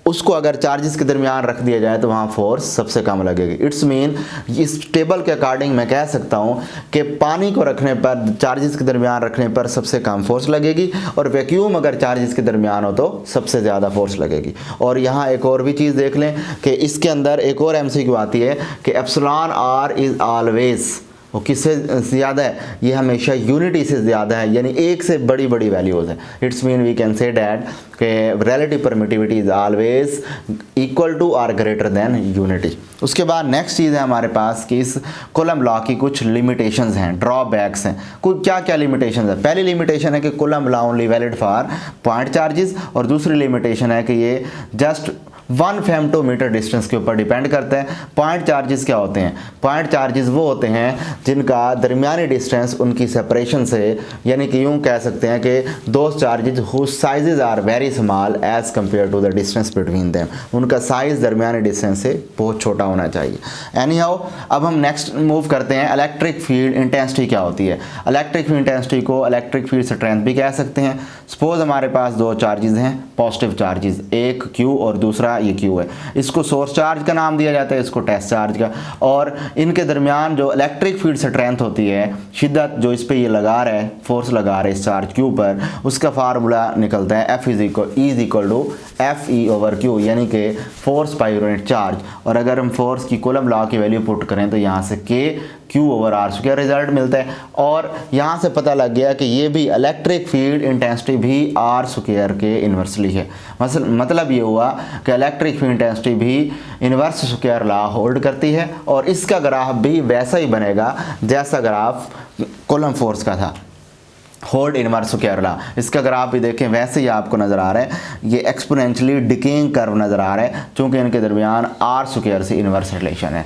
Speaker 1: उसको अगर चार्जेस के दरमियान रख दिया जाए तो वहाँ फोर्स सबसे कम लगेगी। इट्स मीन इस टेबल के अकॉर्डिंग मैं कह सकता हूँ कि पानी को रखने पर, चार्जेस के दरमियान रखने पर सबसे कम फोर्स लगेगी, और वैक्यूम अगर चार्जेस के दरमियान हो तो सबसे ज़्यादा फोर्स लगेगी। और यहाँ एक और भी चीज़ देख लें कि इसके अंदर एक और MCQ आती है कि एप्सिलॉन आर इज़ ऑलवेज, वो किससे ज़्यादा है? ये हमेशा यूनिटी से ज़्यादा है, यानी 1 से बड़ी बड़ी वैल्यूज़ है। It's mean we can say that कि relative permittivity is always equal to और ग्रेटर देन यूनिटी। उसके बाद नेक्स्ट चीज़ है हमारे पास कि इस कूलम्ब लॉ की कुछ लिमिटेशंस हैं, ड्रॉबैक्स हैं। कुछ क्या क्या लिमिटेशंस है? पहली लिमिटेशन है कि Coulomb law only valid for point charges, और दूसरी लिमिटेशन है कि ये जस्ट 1 फेमटोमीटर डिस्टेंस के ऊपर डिपेंड करता है। पॉइंट चार्जेस क्या होते हैं? पॉइंट चार्जेस वो होते हैं जिनका दरमियानी डिस्टेंस उनकी सेपरेशन से, यानी कि यूँ कह सकते हैं कि those charges whose sizes are very small as compare to the distance between them, उनका साइज़ दरमियानी डिस्टेंस से बहुत छोटा होना चाहिए। एनी हाउ, अब हम नेक्स्ट मूव करते हैं। इलेक्ट्रिक फील्ड इंटेंसिटी क्या होती है? इलेक्ट्रिक फील्ड इंटेंसिटी को इलेक्ट्रिक फील्ड स्ट्रेंथ भी कह सकते हैं। सपोज हमारे पास दो चार्जेस हैं, पॉजिटिव चार्जेस, एक Q और दूसरा ये क्यू है। इसको सोर्स चार्ज का नाम दिया जाता है, इसको टेस्ट चार्ज का। और इनके दरमियान जो इलेक्ट्रिक फील्ड स्ट्रेंथ होती है, शिद्दत जो इस पे ये लगा रहा है, फोर्स लगा रहा है इस चार्ज क्यू पर, उसका फार्मूला निकलता है F is equal to FE/Q, यानी कि फोर्स पर यूनिट चार्ज। और अगर हम फोर्स की कूलम लॉ की वैल्यू पुट करें तो यहाँ से Q/R² रिजल्ट मिलता है। और यहाँ से पता लग गया कि ये भी इलेक्ट्रिक फील्ड इंटेंसिटी भी R² के इन्वर्सली है। मतलब ये हुआ कि इलेक्ट्रिक फील्ड इंटेंसिटी भी इन्वर्स स्क्वायर लॉ होल्ड करती है, और इसका ग्राफ भी वैसा ही बनेगा जैसा ग्राफ कूलम फोर्स का था, होल्ड इनवर्स स्क्वायर लॉ। इसका ग्राफ भी देखें वैसे ही आपको नज़र आ रहा है, ये एक्सपोनेंशियली डिकेइंग कर्व नज़र आ रहा है, चूँकि इनके दरमियान R² से इन्वर्स रिलेशन है।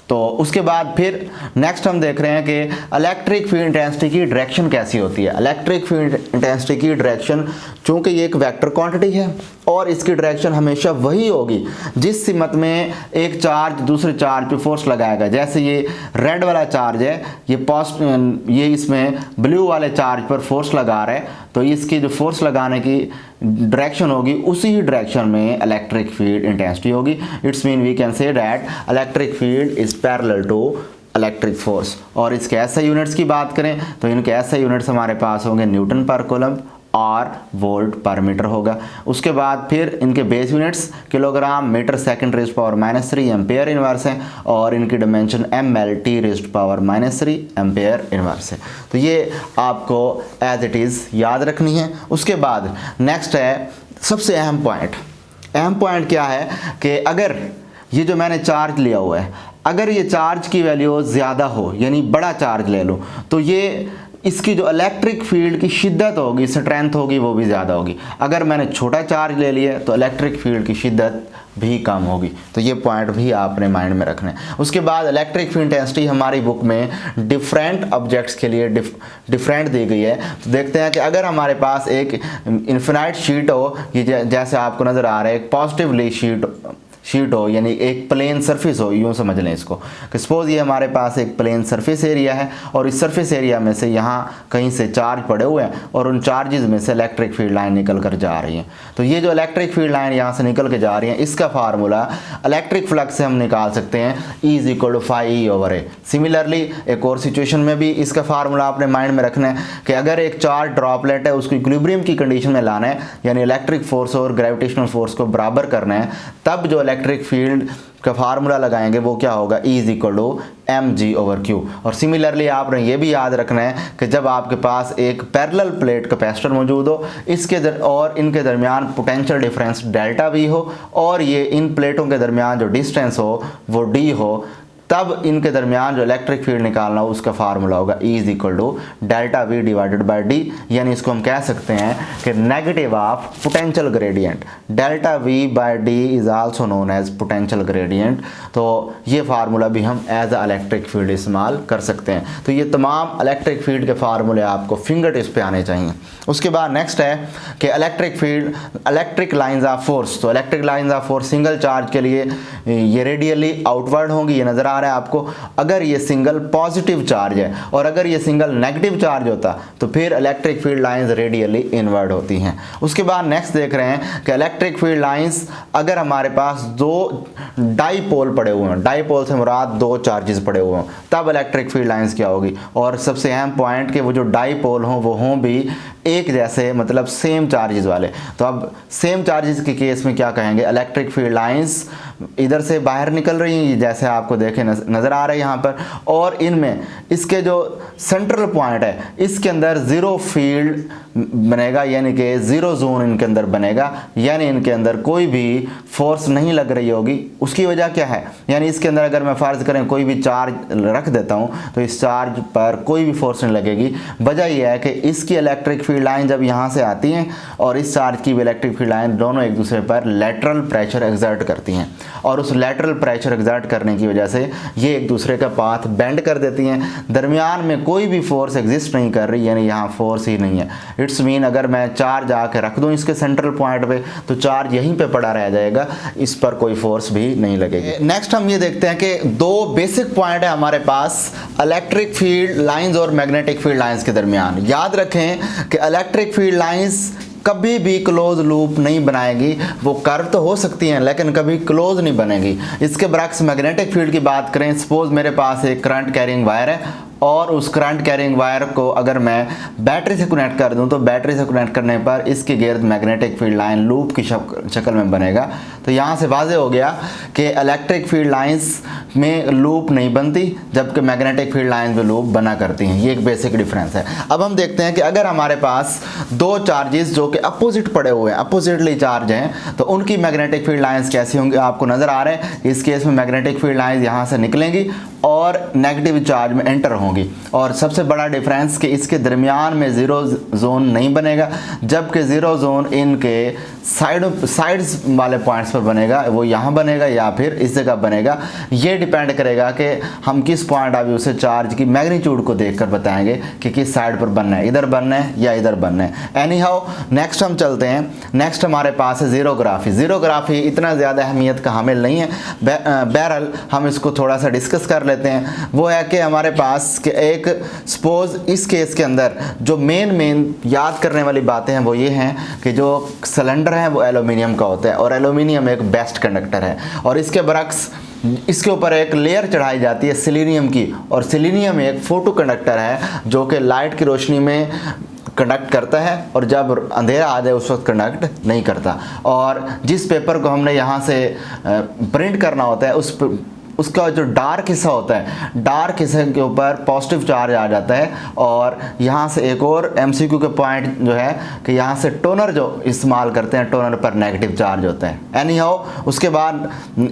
Speaker 1: तो उसके बाद फिर नेक्स्ट हम देख रहे हैं कि इलेक्ट्रिक फील्ड इंटेंसिटी की डायरेक्शन कैसी होती है। इलेक्ट्रिक फील्ड इंटेंसिटी की डायरेक्शन, चूँकि ये एक वेक्टर क्वांटिटी है और इसकी डायरेक्शन हमेशा वही होगी जिस सिमत में एक चार्ज दूसरे चार्ज पे फोर्स लगाएगा। जैसे ये रेड वाला चार्ज है, ये इसमें ब्लू वाले चार्ज पर फोर्स लगा रहा है, तो इसकी जो फोर्स लगाने की डायरेक्शन होगी उसी ही डायरेक्शन में इलेक्ट्रिक फील्ड इंटेंसिटी होगी। It's mean we can say that electric field is parallel to electric force. और इसके ऐसे यूनिट्स की बात करें तो इनके ऐसे यूनिट्स हमारे पास होंगे न्यूटन पर कूलम और वोल्ट पर मीटर होगा। उसके बाद फिर इनके base units kilogram metre second raised power -3 ampere inverse हैं, और इनकी dimension ml t raised power -3 ampere inverse है। तो ये आपको एज इट इज़ याद रखनी है। उसके बाद नेक्स्ट है सबसे अहम पॉइंट क्या है कि अगर ये जो मैंने चार्ज लिया हुआ है, अगर ये चार्ज की वैल्यू ज़्यादा हो, यानी बड़ा चार्ज ले लो, तो ये इसकी जो इलेक्ट्रिक फील्ड की शिद्दत होगी, स्ट्रेंथ होगी, वो भी ज़्यादा होगी। अगर मैंने छोटा चार्ज ले लिया तो इलेक्ट्रिक फील्ड की शिद्दत भी कम होगी। तो ये पॉइंट भी आपने माइंड में रखना है। उसके बाद इलेक्ट्रिक फील्ड इंटेंसिटी हमारी बुक में डिफरेंट ऑब्जेक्ट्स के लिए डिफरेंट दी गई है। तो देखते हैं कि अगर हमारे पास एक इन्फिनाइट शीट हो, ये जैसे आपको नज़र आ रहा है, एक पॉजिटिवली शीट हो, यानी एक प्लेन सरफेस हो, यूँ समझ लें इसको कि सपोज ये हमारे पास एक प्लेन सरफेस एरिया है, और इस सरफेस एरिया में से यहाँ कहीं से चार्ज पड़े हुए हैं, और उन चार्जेस में से इलेक्ट्रिक फील्ड लाइन निकल कर जा रही है। तो ये जो इलेक्ट्रिक फील्ड लाइन यहाँ से निकल के जा रही है, इसका फार्मूला इलेक्ट्रिक फ्लक्स से हम निकाल सकते हैं, E = φE/A। सिमिलरली एक और सिचुएशन में भी इसका फार्मूला आपने माइंड में रखना है कि अगर एक चार्ज ड्रॉपलेट है, उसको इक्विलिब्रियम की कंडीशन में लाना है, यानी इलेक्ट्रिक फोर्स और ग्रेविटेशनल फोर्स को बराबर करना है, तब जो इलेक्ट्रिक फील्ड का फार्मूला लगाएंगे वो क्या होगा, E = mg/q। और सिमिलरली आपने ये भी याद रखना है कि जब आपके पास एक पैरेलल प्लेट कैपेसिटर मौजूद हो, और इनके दरमियान पोटेंशियल डिफरेंस डेल्टा V हो, और ये इन प्लेटों के दरमियान जो डिस्टेंस हो वो d हो, तब इनके दरमियान जो इलेक्ट्रिक फील्ड निकालना हो उसका फार्मूला होगा E = ΔV/d। यानी इसको हम कह सकते हैं कि negative of potential gradient, ΔV/d is also known as potential gradient. तो ये फार्मूला भी हम एज अ इलेक्ट्रिक फील्ड इस्तेमाल कर सकते हैं। तो ये तमाम इलेक्ट्रिक फील्ड के फार्मूले आपको फिंगर टिप्स पे आने चाहिए। उसके बाद नेक्स्ट है कि इलेक्ट्रिक लाइंस ऑफ फोर्स। तो electric lines of force single charge के लिए ये रेडियली आउटवर्ड होंगी, ये नज़र आ रहा है आपको। अगर ये सिंगल पॉजिटिव चार्ज है और अगर ये सिंगल नेगेटिव चार्ज होता तो फिर electric field lines radially inward होती हैं। उसके बाद नेक्स्ट देख रहे हैं कि इलेक्ट्रिक फील्ड लाइंस अगर हमारे पास दो डाईपोल पड़े हुए हैं, डाईपोल से मुराद दो चार्जेस पड़े हुए हों, तब इलेक्ट्रिक फील्ड लाइंस क्या होगी। और सबसे अहम पॉइंट कि वो जो डाईपोल हों वो हों भी एक जैसे, मतलब सेम चार्जेस वाले। तो अब सेम चार्जेस के केस में क्या कहेंगे, इलेक्ट्रिक फील्ड लाइंस इधर से बाहर निकल रही हैं, जैसे आपको देखें नज़र आ रहा है यहाँ पर, और इनमें इसके जो सेंट्रल पॉइंट है इसके अंदर ज़ीरो फील्ड बनेगा, यानी कि ज़ीरो जोन इनके अंदर बनेगा, यानी इनके अंदर कोई भी फोर्स नहीं लग रही होगी। उसकी वजह क्या है, यानी इसके अंदर अगर मैं फ़र्ज़ करें कोई भी चार्ज रख देता हूँ तो इस चार्ज पर कोई भी फोर्स नहीं लगेगी। वजह यह है कि इसकी इलेक्ट्रिक फील्ड लाइन जब यहाँ से आती हैं और इस चार्ज की भी इलेक्ट्रिक फील्ड लाइन, दोनों एक दूसरे पर लेटरल प्रेशर एक्सर्ट करती हैं, और उस लेटरल प्रेशर एक्सर्ट करने की वजह से ये एक दूसरे का पाथ बेंड कर देती हैं। दरमियान में कोई भी फोर्स एग्जिस्ट नहीं कर रही, यानी यहाँ फोर्स ही नहीं है। इट्स मीन अगर मैं चार्ज आके रख दूँ इसके सेंट्रल पॉइंट पे तो चार्ज यहीं पे पड़ा रह जाएगा, इस पर कोई फोर्स भी नहीं लगेगी। नेक्स्ट हम ये देखते हैं कि दो बेसिक पॉइंट है हमारे पास इलेक्ट्रिक फील्ड लाइंस और मैग्नेटिक फील्ड लाइंस के दरमियान। याद रखें कि इलेक्ट्रिक फील्ड लाइंस कभी भी क्लोज लूप नहीं बनाएगी। वो कर्व तो हो सकती हैं लेकिन कभी क्लोज नहीं बनेगी। इसके बरक्स मैग्नेटिक फील्ड की बात करें, सपोज मेरे पास एक करंट कैरिंग वायर है और उस करंट कैरिंग वायर को अगर मैं बैटरी से कनेक्ट कर दूं तो बैटरी से कनेक्ट करने पर इसके गिर्द मैग्नेटिक फील्ड लाइन लूप की शक्ल में बनेगा। तो यहाँ से वाज़ेह हो गया कि इलेक्ट्रिक फील्ड लाइंस में लूप नहीं बनती जबकि मैग्नेटिक फील्ड लाइंस में लूप बना करती हैं। ये एक बेसिक डिफरेंस है। अब हम देखते हैं कि अगर हमारे पास दो चार्जेस जो कि अपोजिट पड़े हुए हैं, अपोजिटली चार्ज हैं, तो उनकी मैग्नेटिक फील्ड लाइंस कैसी होंगी आपको नज़र आ रहे हैं। इस केस में मैग्नेटिक फील्ड लाइंस यहाँ से निकलेंगी और नेगेटिव चार्ज में एंटर होंगी। और सबसे बड़ा डिफरेंस कि इसके दरमियान में ज़ीरो जोन नहीं बनेगा, जबकि ज़ीरो जोन इनके साइड्स वाले पॉइंट्स पर बनेगा। वो यहाँ बनेगा या फिर इस जगह बनेगा। ये डिपेंड करेगा कि हम किस पॉइंट ऑफ व्यू से चार्ज की मैग्नीट्यूड को देखकर बताएंगे कि किस साइड पर बनना है, इधर बनना है या इधर बनना है। एनी हाउ नेक्स्ट हम चलते हैं। नेक्स्ट हमारे पास है ज़ीरोग्राफी। ज़ीरोग्राफी इतना ज़्यादा अहमियत का हामिल नहीं है, बहरहाल हम इसको थोड़ा सा डिस्कस कर लेते हैं। वो है कि हमारे पास कि एक सपोज इस केस के अंदर जो मेन याद करने वाली बातें हैं वो ये हैं कि जो सिलेंडर है वो एल्यूमिनियम का होता है और एल्यूमिनियम एक बेस्ट कंडक्टर है। और इसके बरक्स इसके ऊपर एक लेयर चढ़ाई जाती है सिलीनियम की, और सिलीनियम एक फोटो कंडक्टर है जो कि लाइट की रोशनी में कंडक्ट करता है और जब अंधेरा आ जाए उस वक्त कंडक्ट नहीं करता। और जिस पेपर को हमने यहाँ से प्रिंट करना होता है उसका जो डार्क हिस्सा होता है, डार्क हिस्से के ऊपर पॉजिटिव चार्ज आ जाता है। और यहाँ से एक और एमसीक्यू के पॉइंट जो है कि यहाँ से टोनर जो इस्तेमाल करते हैं, टोनर पर नेगेटिव चार्ज होता है। एनी हाउ उसके बाद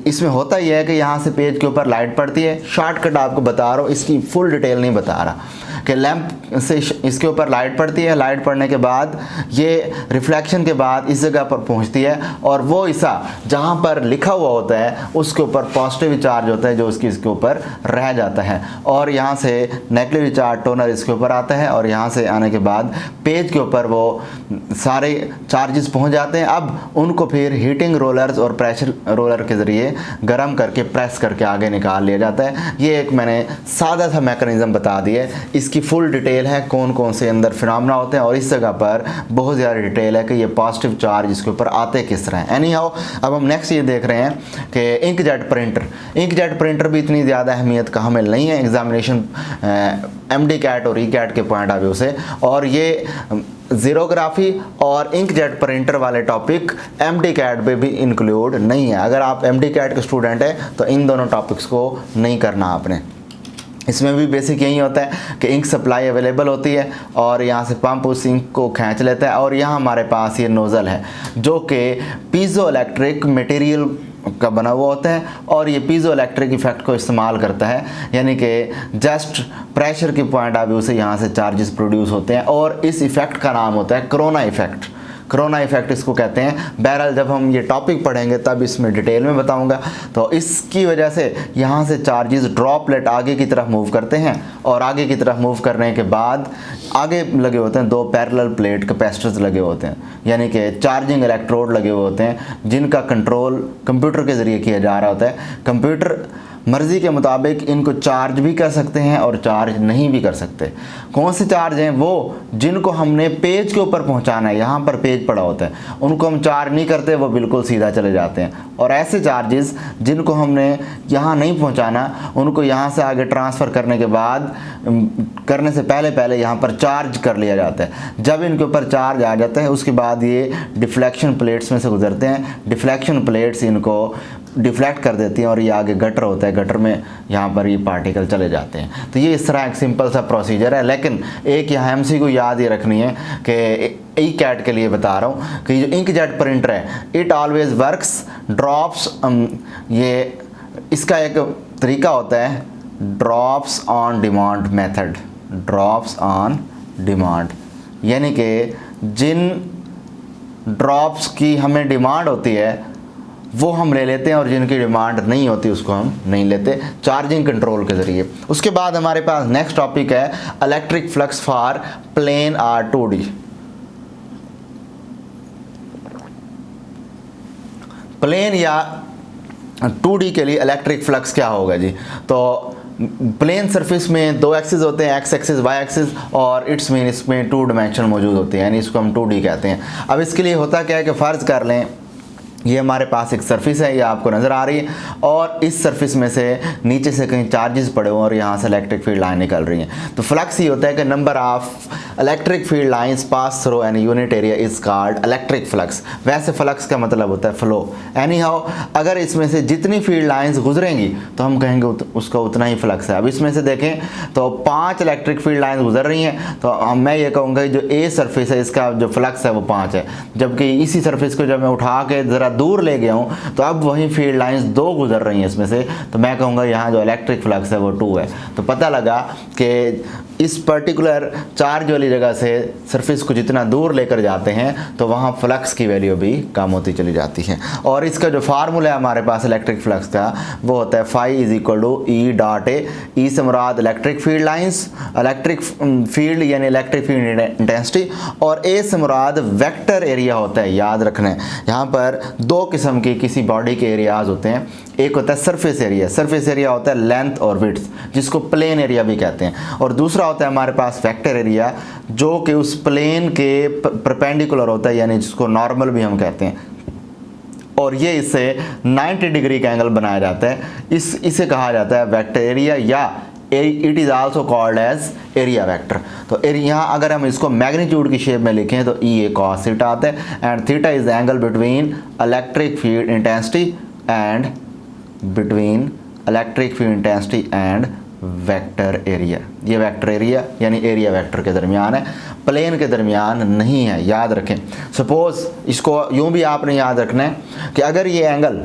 Speaker 1: इसमें होता ही है कि यहाँ से पेज के ऊपर लाइट पड़ती है। शॉर्टकट आपको बता रहा हूँ, इसकी फुल डिटेल नहीं बता रहा कि लैंप से इसके ऊपर लाइट पड़ती है। लाइट पड़ने के बाद ये रिफ्लेक्शन के बाद इस जगह पर पहुंचती है और वो हिस्सा जहाँ पर लिखा हुआ होता है उसके ऊपर पॉजिटिव चार्ज होता है जो इसके ऊपर रह जाता है। और यहाँ से नेगेटिव चार्ज टोनर इसके ऊपर आता है और यहाँ से आने के बाद पेज के ऊपर वो सारे चार्जेस पहुँच जाते हैं। अब उनको फिर हीटिंग रोलर्स और प्रेशर रोलर के ज़रिए गर्म करके प्रेस करके आगे निकाल लिया जाता है। ये एक मैंने सादा सा मैकेनिज़्म बता दिया है। इसकी फुल डिटेल है कौन कौन से अंदर फिनोमेना होते हैं और इस जगह पर बहुत ज़्यादा डिटेल है कि ये पॉजिटिव चार्ज इसके ऊपर आते किस तरह हैं। एनी हाउ अब हम नेक्स्ट ये देख रहे हैं कि इंकजेट प्रिंटर। इंकजेट प्रिंटर भी इतनी ज़्यादा अहमियत का हामिल नहीं है एग्जामिनेशन एमडी कैट और ई कैट के पॉइंट ऑफ व्यू से। और ये ज़ीरोग्राफी और इंकजेट प्रिंटर वाले टॉपिक एमडी कैट पे भी इंक्लूड नहीं है। अगर आप एमडी कैट के स्टूडेंट हैं तो इन दोनों टॉपिक्स को नहीं करना आपने। इसमें भी बेसिक यही होता है कि इंक सप्लाई अवेलेबल होती है और यहाँ से पंप उस इंक को खींच लेता है। और यहाँ हमारे पास ये नोज़ल है जो कि पीजो इलेक्ट्रिक मटेरियल का बना हुआ होता है और ये पीजो इलेक्ट्रिक इफेक्ट को इस्तेमाल करता है, यानी कि जस्ट प्रेशर के पॉइंट ऑफ व्यू से यहाँ से चार्जेस प्रोड्यूस होते हैं और इस इफेक्ट का नाम होता है कोरोना इफेक्ट। कोरोना इफेक्ट इसको कहते हैं। बहरहाल जब हम ये टॉपिक पढ़ेंगे तब इसमें डिटेल में बताऊंगा। तो इसकी वजह से यहाँ से चार्जेस ड्रॉपलेट आगे की तरफ मूव करते हैं और आगे की तरफ मूव करने के बाद आगे लगे होते हैं दो पैरेलल प्लेट कैपेसिटर्स लगे होते हैं, यानी कि चार्जिंग इलेक्ट्रोड लगे हुए होते हैं जिनका कंट्रोल कंप्यूटर के ज़रिए किया जा रहा होता है। कंप्यूटर मर्ज़ी के मुताबिक इनको चार्ज भी कर सकते हैं और चार्ज नहीं भी कर सकते। कौन से चार्ज हैं? वो जिनको हमने पेज के ऊपर पहुंचाना है, यहाँ पर पेज पड़ा होता है, उनको हम चार्ज नहीं करते, वो बिल्कुल सीधा चले जाते हैं। और ऐसे चार्जेस जिनको हमने यहाँ नहीं पहुंचाना, उनको यहाँ से आगे ट्रांसफ़र करने के बाद करने से पहले यहाँ पर चार्ज कर लिया जाता है। जब इनके ऊपर चार्ज आ जाता है उसके बाद ये डिफ्लेक्शन प्लेट्स में से गुजरते हैं। डिफ्लेक्शन प्लेट्स इनको डिफ्लेक्ट कर देती हैं और ये आगे गटर होता है, गटर में यहाँ पर ये पार्टिकल चले जाते हैं। तो ये इस तरह एक सिंपल सा प्रोसीजर है। लेकिन एक यहाँ एमसीक्यू याद ये रखनी है कि ई कैट के लिए बता रहा हूँ कि जो इंकजेट प्रिंटर है इट ऑलवेज वर्क्स ड्रॉप्स, ये इसका एक तरीका होता है drops on demand method. Drops on demand यानी कि जिन ड्रॉप्स की हमें डिमांड होती है वो हम ले लेते हैं और जिनकी डिमांड नहीं होती उसको हम नहीं लेते, चार्जिंग कंट्रोल के ज़रिए। उसके बाद हमारे पास नेक्स्ट टॉपिक है electric flux for plane or 2D। Plane या 2D के लिए इलेक्ट्रिक फ्लक्स क्या होगा जी? तो प्लेन सरफेस में दो एक्सिस होते हैं, एक्स एक्सिस वाई एक्सिस, और इट्स मीन इसमें 2 डायमेंशन मौजूद होते हैं, यानी इसको हम 2D कहते हैं। अब इसके लिए होता क्या है कि फ़र्ज़ कर लें ये हमारे पास एक सरफेस है, ये आपको नज़र आ रही है, और इस सरफेस में से नीचे से कहीं चार्जेस पड़े हुए और यहाँ से इलेक्ट्रिक फील्ड लाइन निकल रही हैं। तो फ्लक्स ये होता है कि number of electric field lines pass through an unit area is called electric flux. वैसे फ्लक्स का मतलब होता है फ्लो। एनी हाउ अगर इसमें से जितनी फील्ड लाइंस गुजरेंगी तो हम कहेंगे उसका उतना ही फ्लक्स है। अब इसमें से देखें तो 5 इलेक्ट्रिक फील्ड लाइन्स गुजर रही हैं, तो मैं ये कहूँगा जो ए सरफेस है इसका जो फ्लक्स है वो 5 है, जबकि इसी सरफेस को जब मैं उठा के ज़रा दूर ले गया हूं तो अब वही फील्ड लाइंस 2 गुजर रही हैं इसमें से, तो मैं कहूँगा यहाँ जो इलेक्ट्रिक फ्लक्स है वो 2 है। तो पता लगा कि इस पर्टिकुलर चार्ज वाली जगह से सरफेस को जितना दूर लेकर जाते हैं तो वहाँ फ्लक्स की वैल्यू भी कम होती चली जाती है। और इसका जो फार्मूला है हमारे पास इलेक्ट्रिक फ्लक्स का वो होता है phi is equal to E dot A. E से मुराद electric field lines, electric field यानी इलेक्ट्रिक फील्ड इंटेंसिटी, और ए से मुराद वेक्टर एरिया होता है। याद रखना है यहाँ पर 2 किस्म के किसी बॉडी के एरियाज होते हैं, एक होता है सरफेस एरिया, सरफेस एरिया होता है लेंथ और विड्थ जिसको प्लेन एरिया भी कहते हैं, और दूसरा होता है हमारे पास वेक्टर एरिया जो कि उस प्लेन के परपेंडिकुलर होता है, यानी जिसको नॉर्मल भी हम कहते हैं, और ये इससे 90 डिग्री का एंगल बनाया जाता है। इसे कहा जाता है वेक्टर एरिया, या it is also called as area vector. तो यहाँ अगर हम इसको मैग्नीट्यूड की शेप में लिखें तो ई ए कॉस थीटा आता है, and theta is the angle between electric field intensity and vector area. ये वेक्टर एरिया यानी एरिया वेक्टर के दरमियान है, प्लेन के दरमियान नहीं है, याद रखें। सपोज इसको यूं भी आपने याद रखना है कि अगर ये एंगल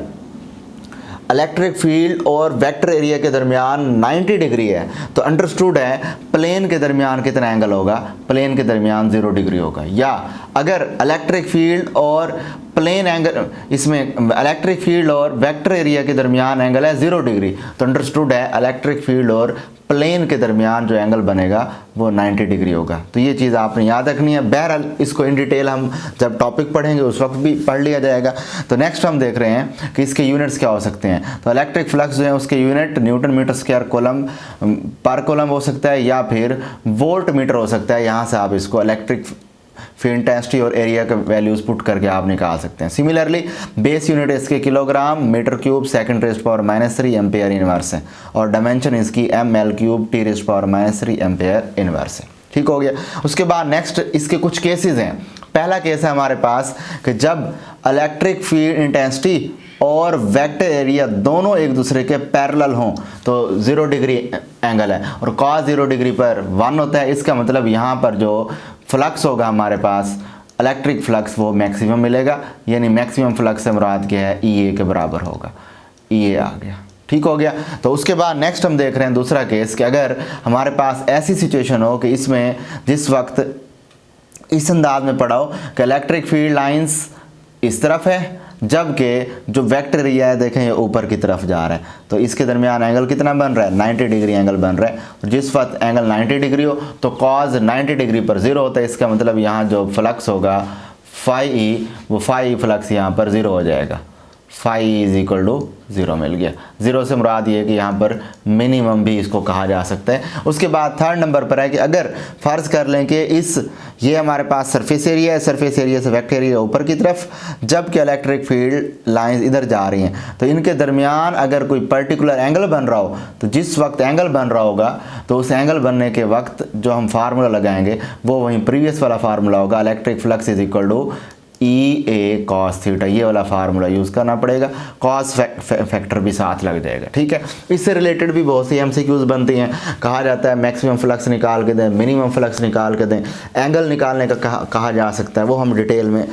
Speaker 1: इलेक्ट्रिक फील्ड और वेक्टर एरिया के दरमियान 90 डिग्री है तो अंडरस्टूड है प्लेन के दरमियान कितना एंगल होगा, प्लेन के दरमियान 0 डिग्री होगा। या अगर इलेक्ट्रिक फील्ड और प्लेन एंगल, इसमें इलेक्ट्रिक फील्ड और वेक्टर एरिया के दरमियान एंगल है 0 डिग्री, तो अंडरस्टूड है इलेक्ट्रिक फील्ड और प्लेन के दरमियान जो एंगल बनेगा वो 90 डिग्री होगा। तो ये चीज़ आपने याद रखनी है। बहरहाल इसको इन डिटेल हम जब टॉपिक पढ़ेंगे उस वक्त भी पढ़ लिया जाएगा। तो नेक्स्ट हम देख रहे हैं कि इसके यूनिट्स क्या हो सकते हैं। तो इलेक्ट्रिक फ्लक्स जो है उसके unit newton metre square coulomb per coulomb हो सकता है या फिर वोल्ट मीटर हो सकता है। यहाँ से आप इसको इलेक्ट्रिक फील्ड इंटेंसिटी और एरिया के वैल्यूज पुट करके आप निकाल सकते हैं। सिमिलरली बेस यूनिट इसके kilogram metre cube second raised power -3 ampere inverse है, और डायमेंशन इसकी ml cube T raised power -3 ampere inverse है। ठीक हो गया। उसके बाद नेक्स्ट इसके कुछ केसेस हैं। पहला केस है हमारे पास कि जब इलेक्ट्रिक फील्ड इंटेंसिटी और वेक्टर एरिया दोनों एक दूसरे के पैरेलल हों तो 0 डिग्री एंगल है, और cos 0 डिग्री पर 1 होता है। इसका मतलब यहाँ पर जो फ्लक्स होगा हमारे पास इलेक्ट्रिक फ्लक्स वो मैक्सिमम मिलेगा, यानी मैक्सिमम फ्लक्स से मुराद क्या है, ई ए के बराबर होगा। ई ए आ गया, ठीक हो गया। तो उसके बाद नेक्स्ट हम देख रहे हैं दूसरा केस कि अगर हमारे पास ऐसी सिचुएशन हो कि इसमें जिस वक्त इस अंदाज में पड़ा हो कि इलेक्ट्रिक फील्ड लाइंस इस तरफ है जबकि जो वेक्टर एरिया है देखें ये ऊपर की तरफ जा रहा है, तो इसके दरमियान एंगल कितना बन रहा है, 90 डिग्री एंगल बन रहा है। और जिस वक्त एंगल 90 डिग्री हो तो कॉज 90 डिग्री पर 0 होता है। इसका मतलब यहाँ जो फ्लक्स होगा फाई ई, वो फाई फ्लक्स यहाँ पर 0 हो जाएगा। फाई इज इक्वल टू 0 मिल गया। 0 से मुराद ये है कि यहाँ पर मिनिमम भी इसको कहा जा सकता है। उसके बाद थर्ड नंबर पर है कि अगर फ़र्ज़ कर लें कि ये हमारे पास सरफेस एरिया है, सरफेस एरिया से वेक्टर एरिया ऊपर की तरफ, जबकि इलेक्ट्रिक फील्ड लाइंस इधर जा रही हैं, तो इनके दरमियान अगर कोई पर्टिकुलर एंगल बन रहा हो तो जिस वक्त एंगल बन रहा होगा तो उस एंगल बनने के वक्त जो हम फार्मूला लगाएंगे वो वहीं प्रीवियस वाला फार्मूला होगा, electric flux is equal to E A cos theta. ये वाला फार्मूला यूज़ करना पड़ेगा, कॉस फैक्टर भी साथ लग जाएगा। ठीक है। इससे रिलेटेड भी बहुत सी एमसीक्यूज बनती हैं। कहा जाता है मैक्सिमम फ्लक्स निकाल के दें, मिनिमम फ्लक्स निकाल के दें, एंगल निकालने का कहा जा सकता है। वो हम डिटेल में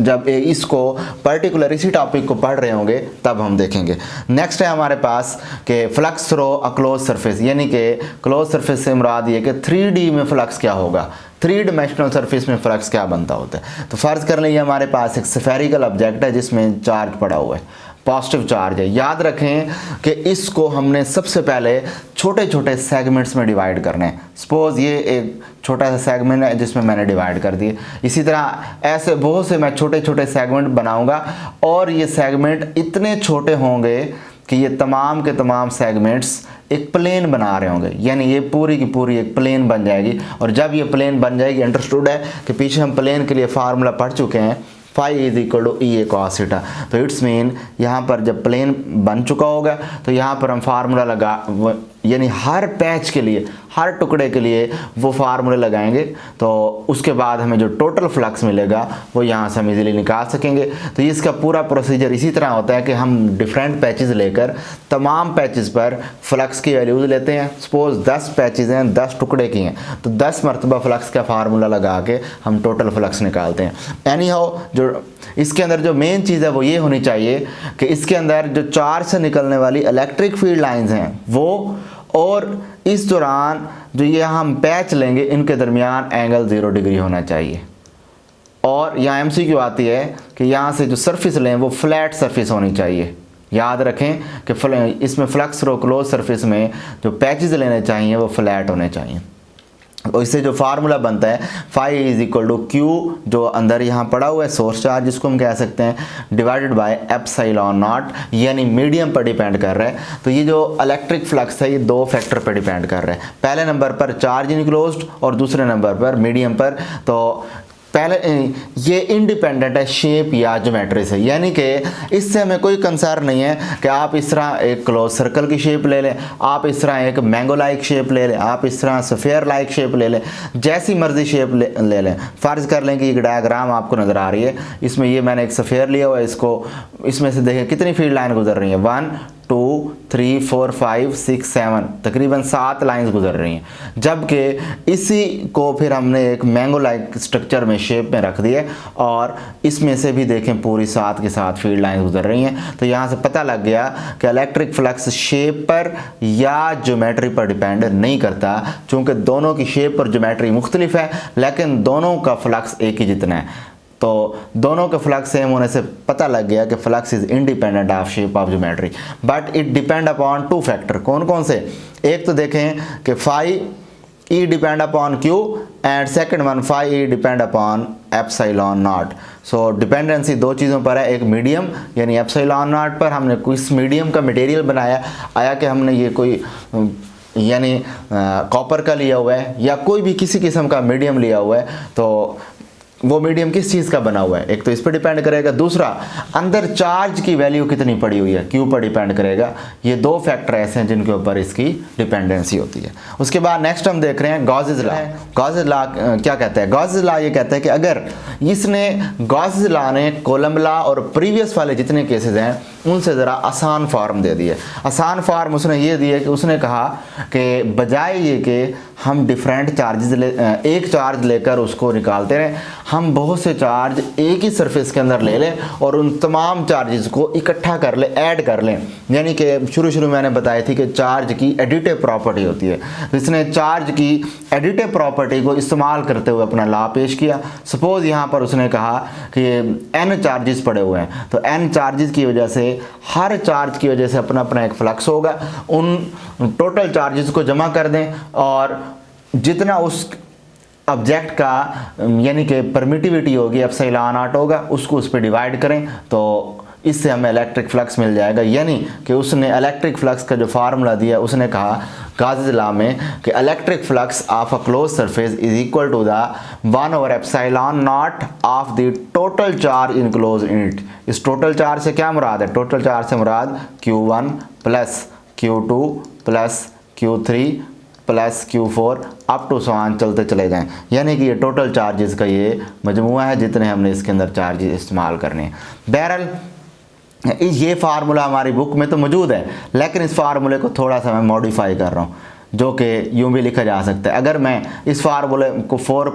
Speaker 1: जब इसको पर्टिकुलर इसी टॉपिक को पढ़ रहे होंगे तब हम देखेंगे। नेक्स्ट है हमारे पास कि फ्लक्स थ्रो अ क्लोज सरफेस, यानी कि क्लोज सरफेस से मुराद ये कि 3D में फ्लक्स क्या होगा, 3 डायमेंशनल सरफेस में फ्लक्स क्या बनता होता है। तो फ़र्ज़ कर लें हमारे पास एक स्फेरिकल ऑब्जेक्ट है जिसमें चार्ज पड़ा हुआ है, पॉजिटिव चार्ज है। याद रखें कि इसको हमने सबसे पहले छोटे छोटे सेगमेंट्स में डिवाइड करना है। सपोज़ ये एक छोटा सा सेगमेंट है जिसमें मैंने डिवाइड कर दिए। इसी तरह ऐसे बहुत से मैं छोटे छोटे सेगमेंट बनाऊंगा और ये सेगमेंट इतने छोटे होंगे कि ये तमाम के तमाम सेगमेंट्स एक प्लेन बना रहे होंगे, यानी ये पूरी की पूरी एक प्लेन बन जाएगी। और जब ये प्लेन बन जाएगी, अंडरस्टूड है कि पीछे हम प्लेन के लिए फार्मूला पढ़ चुके हैं, phi is equal to E A cos theta. तो इट्स मीन यहाँ पर जब प्लेन बन चुका होगा तो यहाँ पर हम फार्मूला लगा, यानी हर पैच के लिए, हर टुकड़े के लिए वो फार्मूले लगाएंगे, तो उसके बाद हमें जो टोटल फ्लक्स मिलेगा वो यहाँ से हम इजीली निकाल सकेंगे। तो इसका पूरा प्रोसीजर इसी तरह होता है कि हम डिफरेंट पैचेस लेकर तमाम पैचेस पर फ्लक्स की वैल्यूज लेते हैं। सपोज 10 पैचेस हैं, 10 टुकड़े की हैं, तो 10 मरतबा फ्लक्स का फार्मूला लगा के हम टोटल फ्लक्स निकालते हैं। एनी हाउ, जो इसके अंदर जो मेन चीज़ है वो ये होनी चाहिए कि इसके अंदर जो चार्ज से निकलने वाली इलेक्ट्रिक फील्ड लाइंस हैं वो, और इस दौरान जो ये हम पैच लेंगे इनके दरमियान एंगल 0 डिग्री होना चाहिए। और यहाँ एमसीक्यू आती है कि यहाँ से जो सरफेस लें वो फ्लैट सरफेस होनी चाहिए। याद रखें कि इसमें फ्लक्स रो क्लोज सरफेस में जो पैचेस लेने चाहिए वो फ्लैट होने चाहिए। और इससे जो फार्मूला बनता है phi is equal to Q, जो अंदर यहाँ पड़ा हुआ है सोर्स चार्ज, जिसको हम कह सकते हैं, डिवाइडेड बाय एप्सिलॉन नॉट, यानी मीडियम पर डिपेंड कर रहा है। तो ये जो इलेक्ट्रिक फ्लक्स है ये 2 फैक्टर पर डिपेंड कर रहा है। पहले नंबर पर चार्ज इनक्लोज्ड और दूसरे नंबर पर मीडियम पर। तो पहले ये इंडिपेंडेंट है शेप या ज्योमेट्री से, यानी कि इससे हमें कोई कंसर्न नहीं है कि आप इस तरह एक क्लोज सर्कल की शेप ले लें, आप इस तरह एक मैंगो लाइक शेप ले लें, आप इस तरह स्फीयर लाइक शेप ले लें, जैसी मर्जी शेप ले लें। फ़र्ज़ कर लें कि एक डायग्राम आपको नज़र आ रही है, इसमें ये मैंने एक स्फीयर लिया हुआ है, इसको इसमें से देखें कितनी फील्ड लाइन गुजर रही है, 1 2 3 4 5 6 7, तकरीबन 7 लाइंस गुजर रही हैं। जबकि इसी को फिर हमने एक मैंगो लाइक स्ट्रक्चर में शेप में रख दिया और इसमें से भी देखें पूरी 7 के 7 फील्ड लाइंस गुजर रही हैं। तो यहाँ से पता लग गया कि इलेक्ट्रिक फ्लक्स शेप पर या ज्योमेट्री पर डिपेंड नहीं करता, चूँकि दोनों की शेप और ज्योमेट्री मुख्तलिफ है, लेकिन दोनों का फ्लक्स एक ही जितना है। तो दोनों के फ्लक्स सेम होने से पता लग गया कि flux is independent of shape of geometry, but it depend upon 2 factor. कौन कौन से? एक तो देखें कि phi E depend upon Q, and second one phi E depend upon epsilon naught. So dependency 2 चीज़ों पर है, एक मीडियम यानी एप्सिलॉन नॉट पर, हमने किस मीडियम का मटेरियल बनाया, आया कि हमने ये कोई यानी कॉपर का लिया हुआ है या कोई भी किसी किस्म का मीडियम लिया हुआ है, तो वो मीडियम किस चीज़ का बना हुआ है, एक तो इस पर डिपेंड करेगा, दूसरा अंदर चार्ज की वैल्यू कितनी पड़ी हुई है, क्यू पर डिपेंड करेगा। ये 2 फैक्टर ऐसे हैं जिनके ऊपर इसकी डिपेंडेंसी होती है। उसके बाद नेक्स्ट हम देख रहे हैं गॉसेस लॉ। गॉसेस लॉ क्या कहता है? गॉसेस लॉ ये कहता है कि अगर गॉसेस लॉ ने कोलम्ब लॉ और प्रीवियस वाले जितने केसेस हैं उनसे ज़रा आसान फॉर्म दे दिए। आसान फॉर्म उसने ये दिए कि उसने कहा कि बजाय ये कि हम डिफरेंट चार्जेस एक चार्ज लेकर उसको निकालते रहें, हम बहुत से चार्ज एक ही सरफेस के अंदर ले लें और उन तमाम चार्जेस को इकट्ठा कर लें, ऐड कर लें। यानी कि शुरू मैंने बताई थी कि चार्ज की एडिटिव प्रॉपर्टी होती है, तो इसने चार्ज की एडिटिव प्रॉपर्टी को इस्तेमाल करते हुए अपना लॉ पेश किया। सपोज यहाँ पर उसने कहा कि n चार्जेस पड़े हुए हैं, तो n चार्जेस की वजह से हर चार्ज की वजह से अपना अपना एक फ्लक्स होगा। उन टोटल चार्जेस को जमा कर दें और जितना उस ऑब्जेक्ट का यानी कि परमिटिविटी होगी एप्सिलॉन नॉट होगा, उसको उस पर डिवाइड करें, तो इससे हमें इलेक्ट्रिक फ्लक्स मिल जाएगा। यानी कि उसने इलेक्ट्रिक फ्लक्स का जो फार्मूला दिया, उसने कहा गॉसेस लॉ में कि electric flux of a close surface is equal to the 1 epsilon naught of the total charge enclose in it. इस टोटल चार्ज से क्या मुराद है? टोटल चार्ज से मुराद Q1 plus Q2 plus Q3 plus Q4 up to सवान चलते चले जाएं। यानी कि ये टोटल चार्जेस का ये मजमूआ है जितने हमने इसके अंदर चार्जेस इस्तेमाल करने हैं। बहरहाल ये फार्मूला हमारी बुक में तो मौजूद है, लेकिन इस फार्मूले को थोड़ा सा मैं मॉडिफाई कर रहा हूँ, जो कि यूँ भी लिखा जा सकता है। अगर मैं इस फार्मूले को 4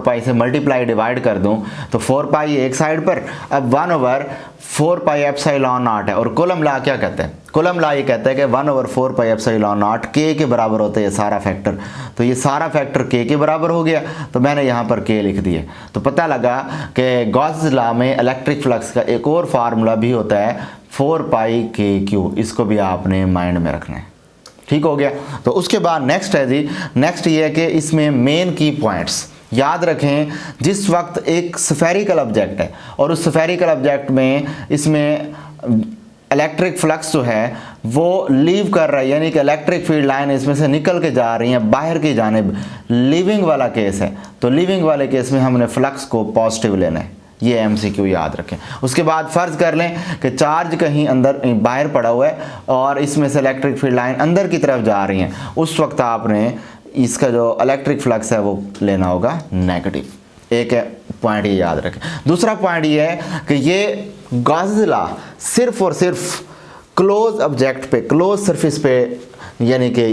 Speaker 1: पाई से मल्टीप्लाई डिवाइड कर दूं तो 4 पाई एक साइड पर, अब 1/4 पाई एप्सिलॉन नॉट है। और कोलम्ब लॉ क्या कहता है? कोलम्ब लॉ ये कहता है कि 1/4 पाई एप्सिलॉन नॉट k के बराबर होता है ये सारा फैक्टर। तो ये सारा फैक्टर k के बराबर हो गया, तो मैंने यहाँ पर k लिख दिए। तो पता लगा कि गॉसेस लॉ में इलेक्ट्रिक फ्लक्स का एक और फार्मूला भी होता है 4 पाई KQ, इसको भी आपने माइंड में रखना है। ठीक हो गया। तो उसके बाद नेक्स्ट है जी, नेक्स्ट ये है कि इसमें मेन की पॉइंट्स याद रखें। जिस वक्त एक स्फेरिकल ऑब्जेक्ट है और उस स्फेरिकल ऑब्जेक्ट में इसमें इलेक्ट्रिक फ्लक्स जो है वो लीव कर रहा है, यानी कि इलेक्ट्रिक फील्ड लाइन इसमें से निकल के जा रही है बाहर की जानिब, लीविंग वाला केस है, तो लीविंग वाले केस में हमने फ्लक्स को पॉजिटिव लेना है, ये एमसीक्यू याद रखें। उसके बाद फर्ज कर लें कि चार्ज कहीं अंदर बाहर पड़ा हुआ है और इसमें से इलेक्ट्रिक फील्ड लाइन अंदर की तरफ जा रही है, उस वक्त आपने इसका जो इलेक्ट्रिक फ्लक्स है वो लेना होगा नेगेटिव। एक पॉइंट ये याद रखें। दूसरा पॉइंट ये है कि ये गॉसेस लॉ सिर्फ और सिर्फ क्लोज ऑब्जेक्ट पे, क्लोज सरफेस पे यानी कि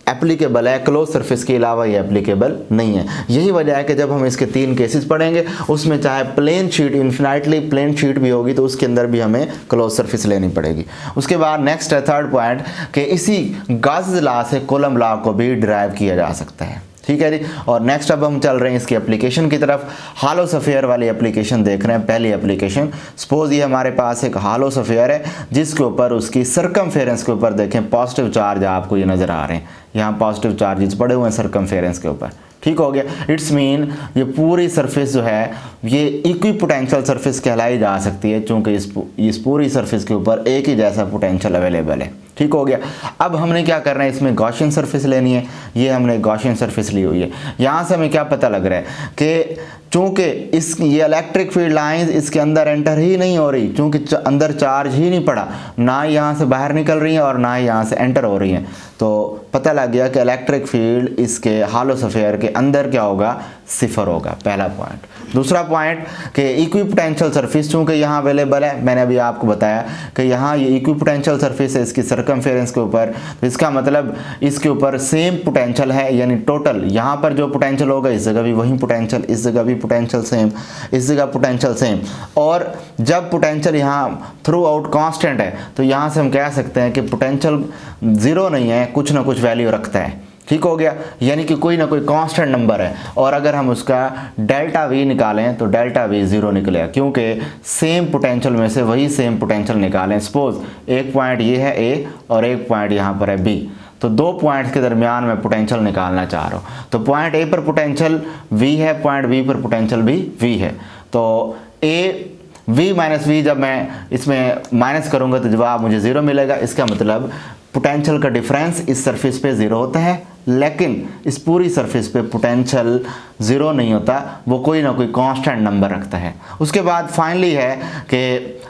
Speaker 1: एप्लीकेबल है, क्लोज सरफेस के अलावा ये एप्लीकेबल नहीं है। यही वजह है कि जब हम इसके 3 केसेस पढ़ेंगे उसमें चाहे plane sheet, infinitely plane sheet भी होगी तो उसके अंदर भी हमें क्लोज सरफेस लेनी पड़ेगी। उसके बाद नेक्स्ट है थर्ड पॉइंट कि इसी गॉसेस लॉ से कूलम्ब लॉ को भी डिराइव किया जा सकता है, ठीक है जी। और नेक्स्ट अब हम चल रहे हैं इसकी एप्लीकेशन की तरफ। हालो स्फीयर वाली एप्लीकेशन देख रहे हैं। पहली एप्लीकेशन, सपोज ये हमारे पास एक हालो स्फीयर है जिसके ऊपर उसकी सरकमफेरेंस के ऊपर देखें पॉजिटिव चार्ज आपको ये नज़र आ रहे हैं, यहाँ पॉजिटिव चार्जेस पड़े हुए हैं सरकमफेरेंस के ऊपर, ठीक हो गया। इट्स मीन ये पूरी सरफेस जो है ये इक्वी पोटेंशियल सरफेस कहलाई जा सकती है, चूँकि इस पूरी सरफेस के ऊपर एक ही जैसा पोटेंशियल अवेलेबल है, ठीक हो गया। अब हमने क्या करना है, इसमें गॉसियन सरफेस लेनी है। ये हमने गॉसियन सरफेस ली हुई है। यहाँ से हमें क्या पता लग रहा है कि चूँकि ये इलेक्ट्रिक फील्ड लाइंस इसके अंदर एंटर ही नहीं हो रही, चूँकि अंदर चार्ज ही नहीं पड़ा, ना ही यहाँ से बाहर निकल रही हैं और ना ही यहाँ से एंटर हो रही हैं, तो पता लग गया कि इलेक्ट्रिक फील्ड इसके हालो स्फीयर के अंदर क्या होगा, सिफर होगा, पहला पॉइंट। दूसरा पॉइंट कि इक्वी पोटेंशियल सरफेस चूँकि यहाँ अवेलेबल है, मैंने अभी आपको बताया कि यहाँ ये इक्वी पोटेंशियल सरफेस है इसकी सरकमफेरेंस के ऊपर, तो इसका मतलब इसके ऊपर सेम पोटेंशियल है, यानी टोटल यहाँ पर जो पोटेंशियल होगा इस जगह भी वही पोटेंशियल, इस जगह भी पोटेंशियल सेम, इस जगह पोटेंशियल सेम। और जब पोटेंशियल यहाँ थ्रू आउट कॉन्स्टेंट है तो यहाँ से हम कह सकते हैं कि पोटेंशियल ज़ीरो नहीं है, कुछ ना कुछ वैल्यू रखता है, ठीक हो गया, यानी कि कोई ना कोई कांस्टेंट नंबर है। और अगर हम उसका डेल्टा वी निकालें तो डेल्टा वी ज़ीरो निकलेगा, क्योंकि सेम पोटेंशियल में से वही सेम पोटेंशियल निकालें। सपोज एक पॉइंट ये है ए और एक पॉइंट यहाँ पर है बी, तो 2 पॉइंट्स के दरमियान मैं पोटेंशियल निकालना चाह रहा हूँ, तो पॉइंट ए पर पोटेंशियल वी है, पॉइंट बी पर पोटेंशियल भी वी है, तो ए वी माइनस वी जब मैं इसमें माइनस करूँगा तो जवाब मुझे ज़ीरो मिलेगा। इसका मतलब पोटेंशियल का डिफरेंस इस सरफेस पे ज़ीरो होता है, लेकिन इस पूरी सरफेस पे पोटेंशियल ज़ीरो नहीं होता, वो कोई ना कोई कांस्टेंट नंबर रखता है। उसके बाद फाइनली है कि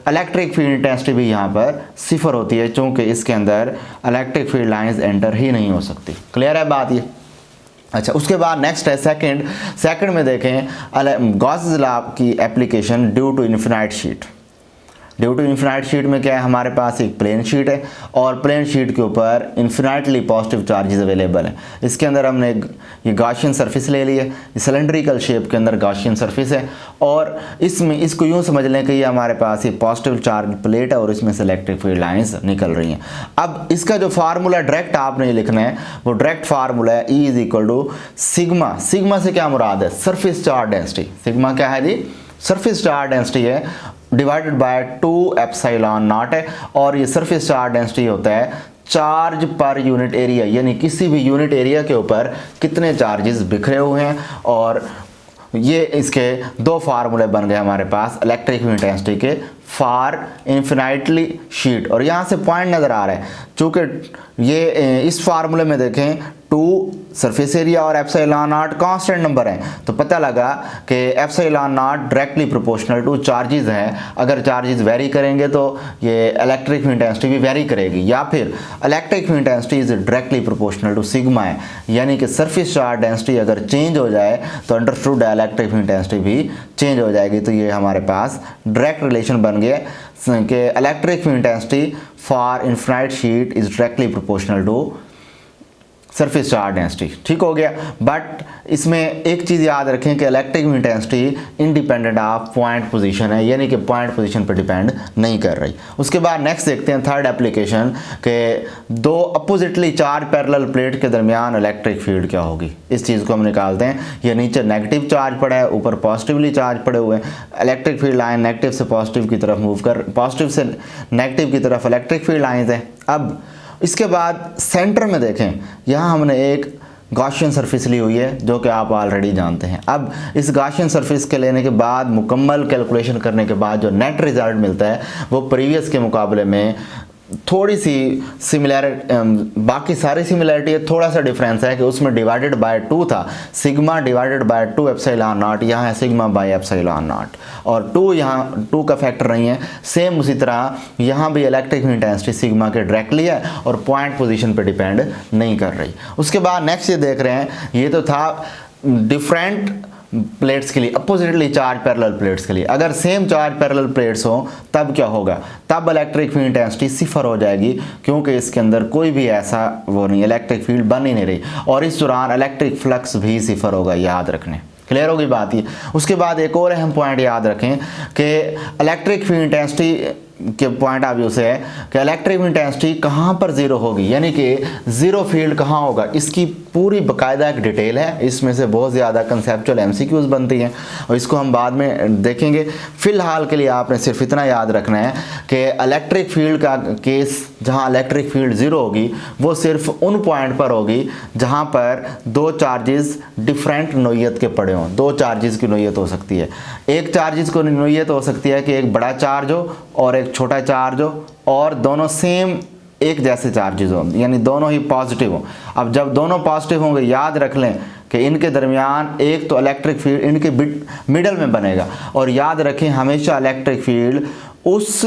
Speaker 1: इलेक्ट्रिक फील्ड इंटेंसिटी भी यहाँ पर सिफर होती है, चूँकि इसके अंदर इलेक्ट्रिक फील्ड लाइंस एंटर ही नहीं हो सकती। क्लियर है बात ये? अच्छा, उसके बाद नेक्स्ट है सेकंड में देखें गॉसेस लॉ की application due to infinite sheet. Due to infinite sheet में क्या है, हमारे पास एक प्लेन शीट है और प्लेन शीट के ऊपर इन्फिनाइटली पॉजिटिव चार्जेस अवेलेबल हैं। इसके अंदर हमने ये गॉसियन सरफेस ले ली है, सिलेंड्रिकल शेप के अंदर गॉसियन सरफेस है, और इसमें इसको यूँ समझ लें कि ये हमारे पास ये पॉजिटिव चार्ज प्लेट है और इसमें से इलेक्ट्रिक फील्ड लाइंस निकल रही हैं। अब इसका जो फार्मूला डायरेक्ट आपने ये लिखना है, वो डायरेक्ट फार्मूला है E is equal to sigma. Sigma से क्या मुराद है, सरफेस चार्ज डेंसिटी। सिग्मा क्या है जी, सरफेस चार्ज डेंसिटी है डिवाइडेड बाय 2 एप्सिलॉन नॉट है, और ये सरफेस चार्ज डेंसिटी होता है चार्ज पर यूनिट एरिया, यानी किसी भी यूनिट एरिया के ऊपर कितने चार्जेस बिखरे हुए हैं। और ये इसके 2 फार्मूले बन गए हमारे पास इलेक्ट्रिक फील्ड इंटेंसिटी के फॉर इन्फिनाइटली शीट। और यहाँ से पॉइंट नज़र आ रहा है, चूँकि ये इस फार्मूले में देखें 2 सरफेस एरिया और एप्सिलॉन नॉट कांस्टेंट नंबर है, तो पता लगा कि epsilon naught directly proportional to charges है। अगर चार्जेस वेरी करेंगे तो ये इलेक्ट्रिक फील्ड इंटेंसिटी भी वेरी करेगी, या फिर electric field intensity is directly proportional to sigma है, यानी कि सरफेस चार्ज डेंसिटी अगर चेंज हो जाए तो अंडरस्टूड है इलेक्ट्रिक फील्ड इंटेंसिटी भी चेंज हो जाएगी। तो ये हमारे पास डायरेक्ट रिलेशन बन गया कि electric field intensity for infinite sheet is directly proportional to surface charge density, ठीक हो गया। बट इसमें एक चीज़ याद रखें कि electric intensity independent of point position है, यानी कि पॉइंट पोजीशन पर डिपेंड नहीं कर रही। उसके बाद नेक्स्ट देखते हैं थर्ड एप्लीकेशन के 2 अपोजिटली चार्ज पैरेलल प्लेट के दरमियान इलेक्ट्रिक फील्ड क्या होगी। इस चीज़ को हम निकालते हैं। ये नीचे नेगेटिव चार्ज पड़ा है, ऊपर पॉजिटिवली चार्ज पड़े हुए हैं। इलेक्ट्रिक फील्ड लाइन नेगेटिव से पॉजिटिव की तरफ मूव कर, पॉजिटिव से नेगेटिव की तरफ इलेक्ट्रिक फील्ड लाइन्स हैं। अब इसके बाद सेंटर में देखें, यहाँ हमने एक गॉसियन सरफेस ली हुई है जो कि आप ऑलरेडी जानते हैं। अब इस गॉसियन सरफेस के लेने के बाद मुकम्मल कैलकुलेशन करने के बाद जो नेट रिजल्ट मिलता है वो प्रीवियस के मुकाबले में थोड़ी सी सिमिलैरिटी, बाकी सारी सिमिलैरिटी है, थोड़ा सा डिफरेंस है कि उसमें डिवाइडेड बाय 2 था, sigma divided by 2 epsilon not, यहाँ है सिग्मा बाय एप्सिलॉन नॉट, और 2 यहाँ 2 का फैक्टर नहीं है। सेम उसी तरह यहाँ भी इलेक्ट्रिक इंटेंसिटी सिग्मा के डायरेक्टली है और पॉइंट पोजीशन पे डिपेंड नहीं कर रही। उसके बाद नेक्स्ट ये देख रहे हैं, ये तो था डिफरेंट प्लेट्स के लिए, अपोजिटली चार्ज पैरेलल प्लेट्स के लिए। अगर सेम चार्ज पैरेलल प्लेट्स हो तब क्या होगा, तब इलेक्ट्रिक फील्ड इंटेंसिटी सिफर हो जाएगी, क्योंकि इसके अंदर कोई भी ऐसा वो नहीं, इलेक्ट्रिक फील्ड बन ही नहीं रही, और इस दौरान इलेक्ट्रिक फ्लक्स भी सिफर होगा, याद रखने। क्लियर होगी बात ये। उसके बाद एक और अहम पॉइंट याद रखें कि इलेक्ट्रिक फील्ड इंटेंसिटी के पॉइंट ऑफ व्यू से है कि इलेक्ट्रिक इंटेंसिटी कहाँ पर जीरो होगी, यानी कि जीरो फील्ड कहाँ होगा, इसकी पूरी बाकायदा एक डिटेल है। इसमें से बहुत ज़्यादा कंसेप्चुअल एमसीक्यूज बनती हैं और इसको हम बाद में देखेंगे। फिलहाल के लिए आपने सिर्फ इतना याद रखना है कि इलेक्ट्रिक फील्ड का केस जहाँ इलेक्ट्रिक फील्ड ज़ीरो होगी वो सिर्फ उन पॉइंट पर होगी जहाँ पर दो चार्जेस डिफरेंट नोयत के पड़े हों। दो चार्जेस की नोयत हो सकती है, एक चार्जेस को नोयत हो सकती है कि एक बड़ा चार्ज हो और एक छोटा चार्ज हो, और दोनों सेम एक जैसे चार्जेस हो, यानी दोनों ही पॉजिटिव हो। अब जब दोनों पॉजिटिव होंगे, याद रख लें कि इनके दरमियान एक तो इलेक्ट्रिक फील्ड इनके मिडल में बनेगा, और याद रखें हमेशा इलेक्ट्रिक फील्ड उस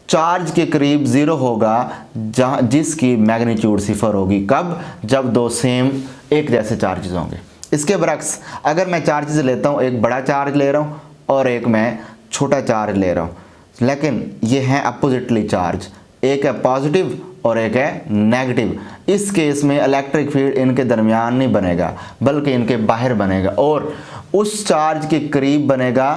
Speaker 1: चार्ज के करीब ज़ीरो होगा जहाँ जिसकी मैग्नीट्यूड सिफर होगी। कब? जब दो सेम एक जैसे चार्जेस होंगे। इसके बरक्स अगर मैं चार्जेस लेता हूँ, एक बड़ा चार्ज ले रहा हूँ और एक मैं छोटा चार्ज ले रहा हूँ, लेकिन ये हैं अपोजिटली चार्ज, एक है पॉजिटिव और एक है नेगेटिव। इस केस में इलेक्ट्रिक फील्ड इनके दरमियान नहीं बनेगा बल्कि इनके बाहर बनेगा, और उस चार्ज के करीब बनेगा।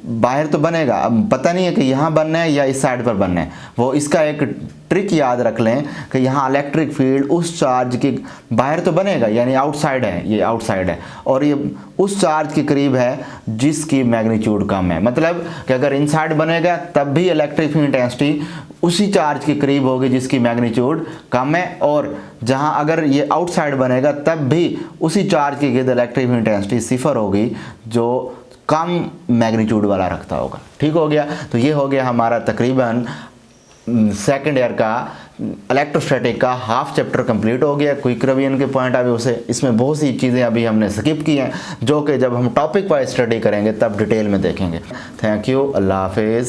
Speaker 1: बाहर तो बनेगा, अब पता नहीं है कि यहाँ बनना है या इस साइड पर बनना है, वो इसका एक ट्रिक याद रख लें कि यहाँ इलेक्ट्रिक फील्ड उस चार्ज के बाहर तो बनेगा, यानी आउटसाइड है, ये आउटसाइड है, और ये उस चार्ज के करीब है जिसकी मैग्नीट्यूड कम है। मतलब कि अगर इनसाइड बनेगा तब भी इलेक्ट्रिक फील्ड इंटेंसिटी उसी चार्ज के करीब होगी जिसकी मैग्नीट्यूड कम है, और जहाँ अगर ये आउटसाइड बनेगा तब भी उसी चार्ज के गिर्द इलेक्ट्रिक फील्ड इंटेंसिटी सिफर होगी जो कम मैग्नीट्यूड वाला रखता होगा। ठीक हो गया। तो ये हो गया हमारा तकरीबन सेकंड ईयर का इलेक्ट्रोस्टैटिक का हाफ चैप्टर कंप्लीट हो गया क्विक रिवीजन के पॉइंट ऑफ व्यू से। इसमें बहुत सी चीज़ें अभी हमने स्किप की हैं जो कि जब हम टॉपिक वाइज स्टडी करेंगे तब डिटेल में देखेंगे। थैंक यू, अल्लाह हाफिज़।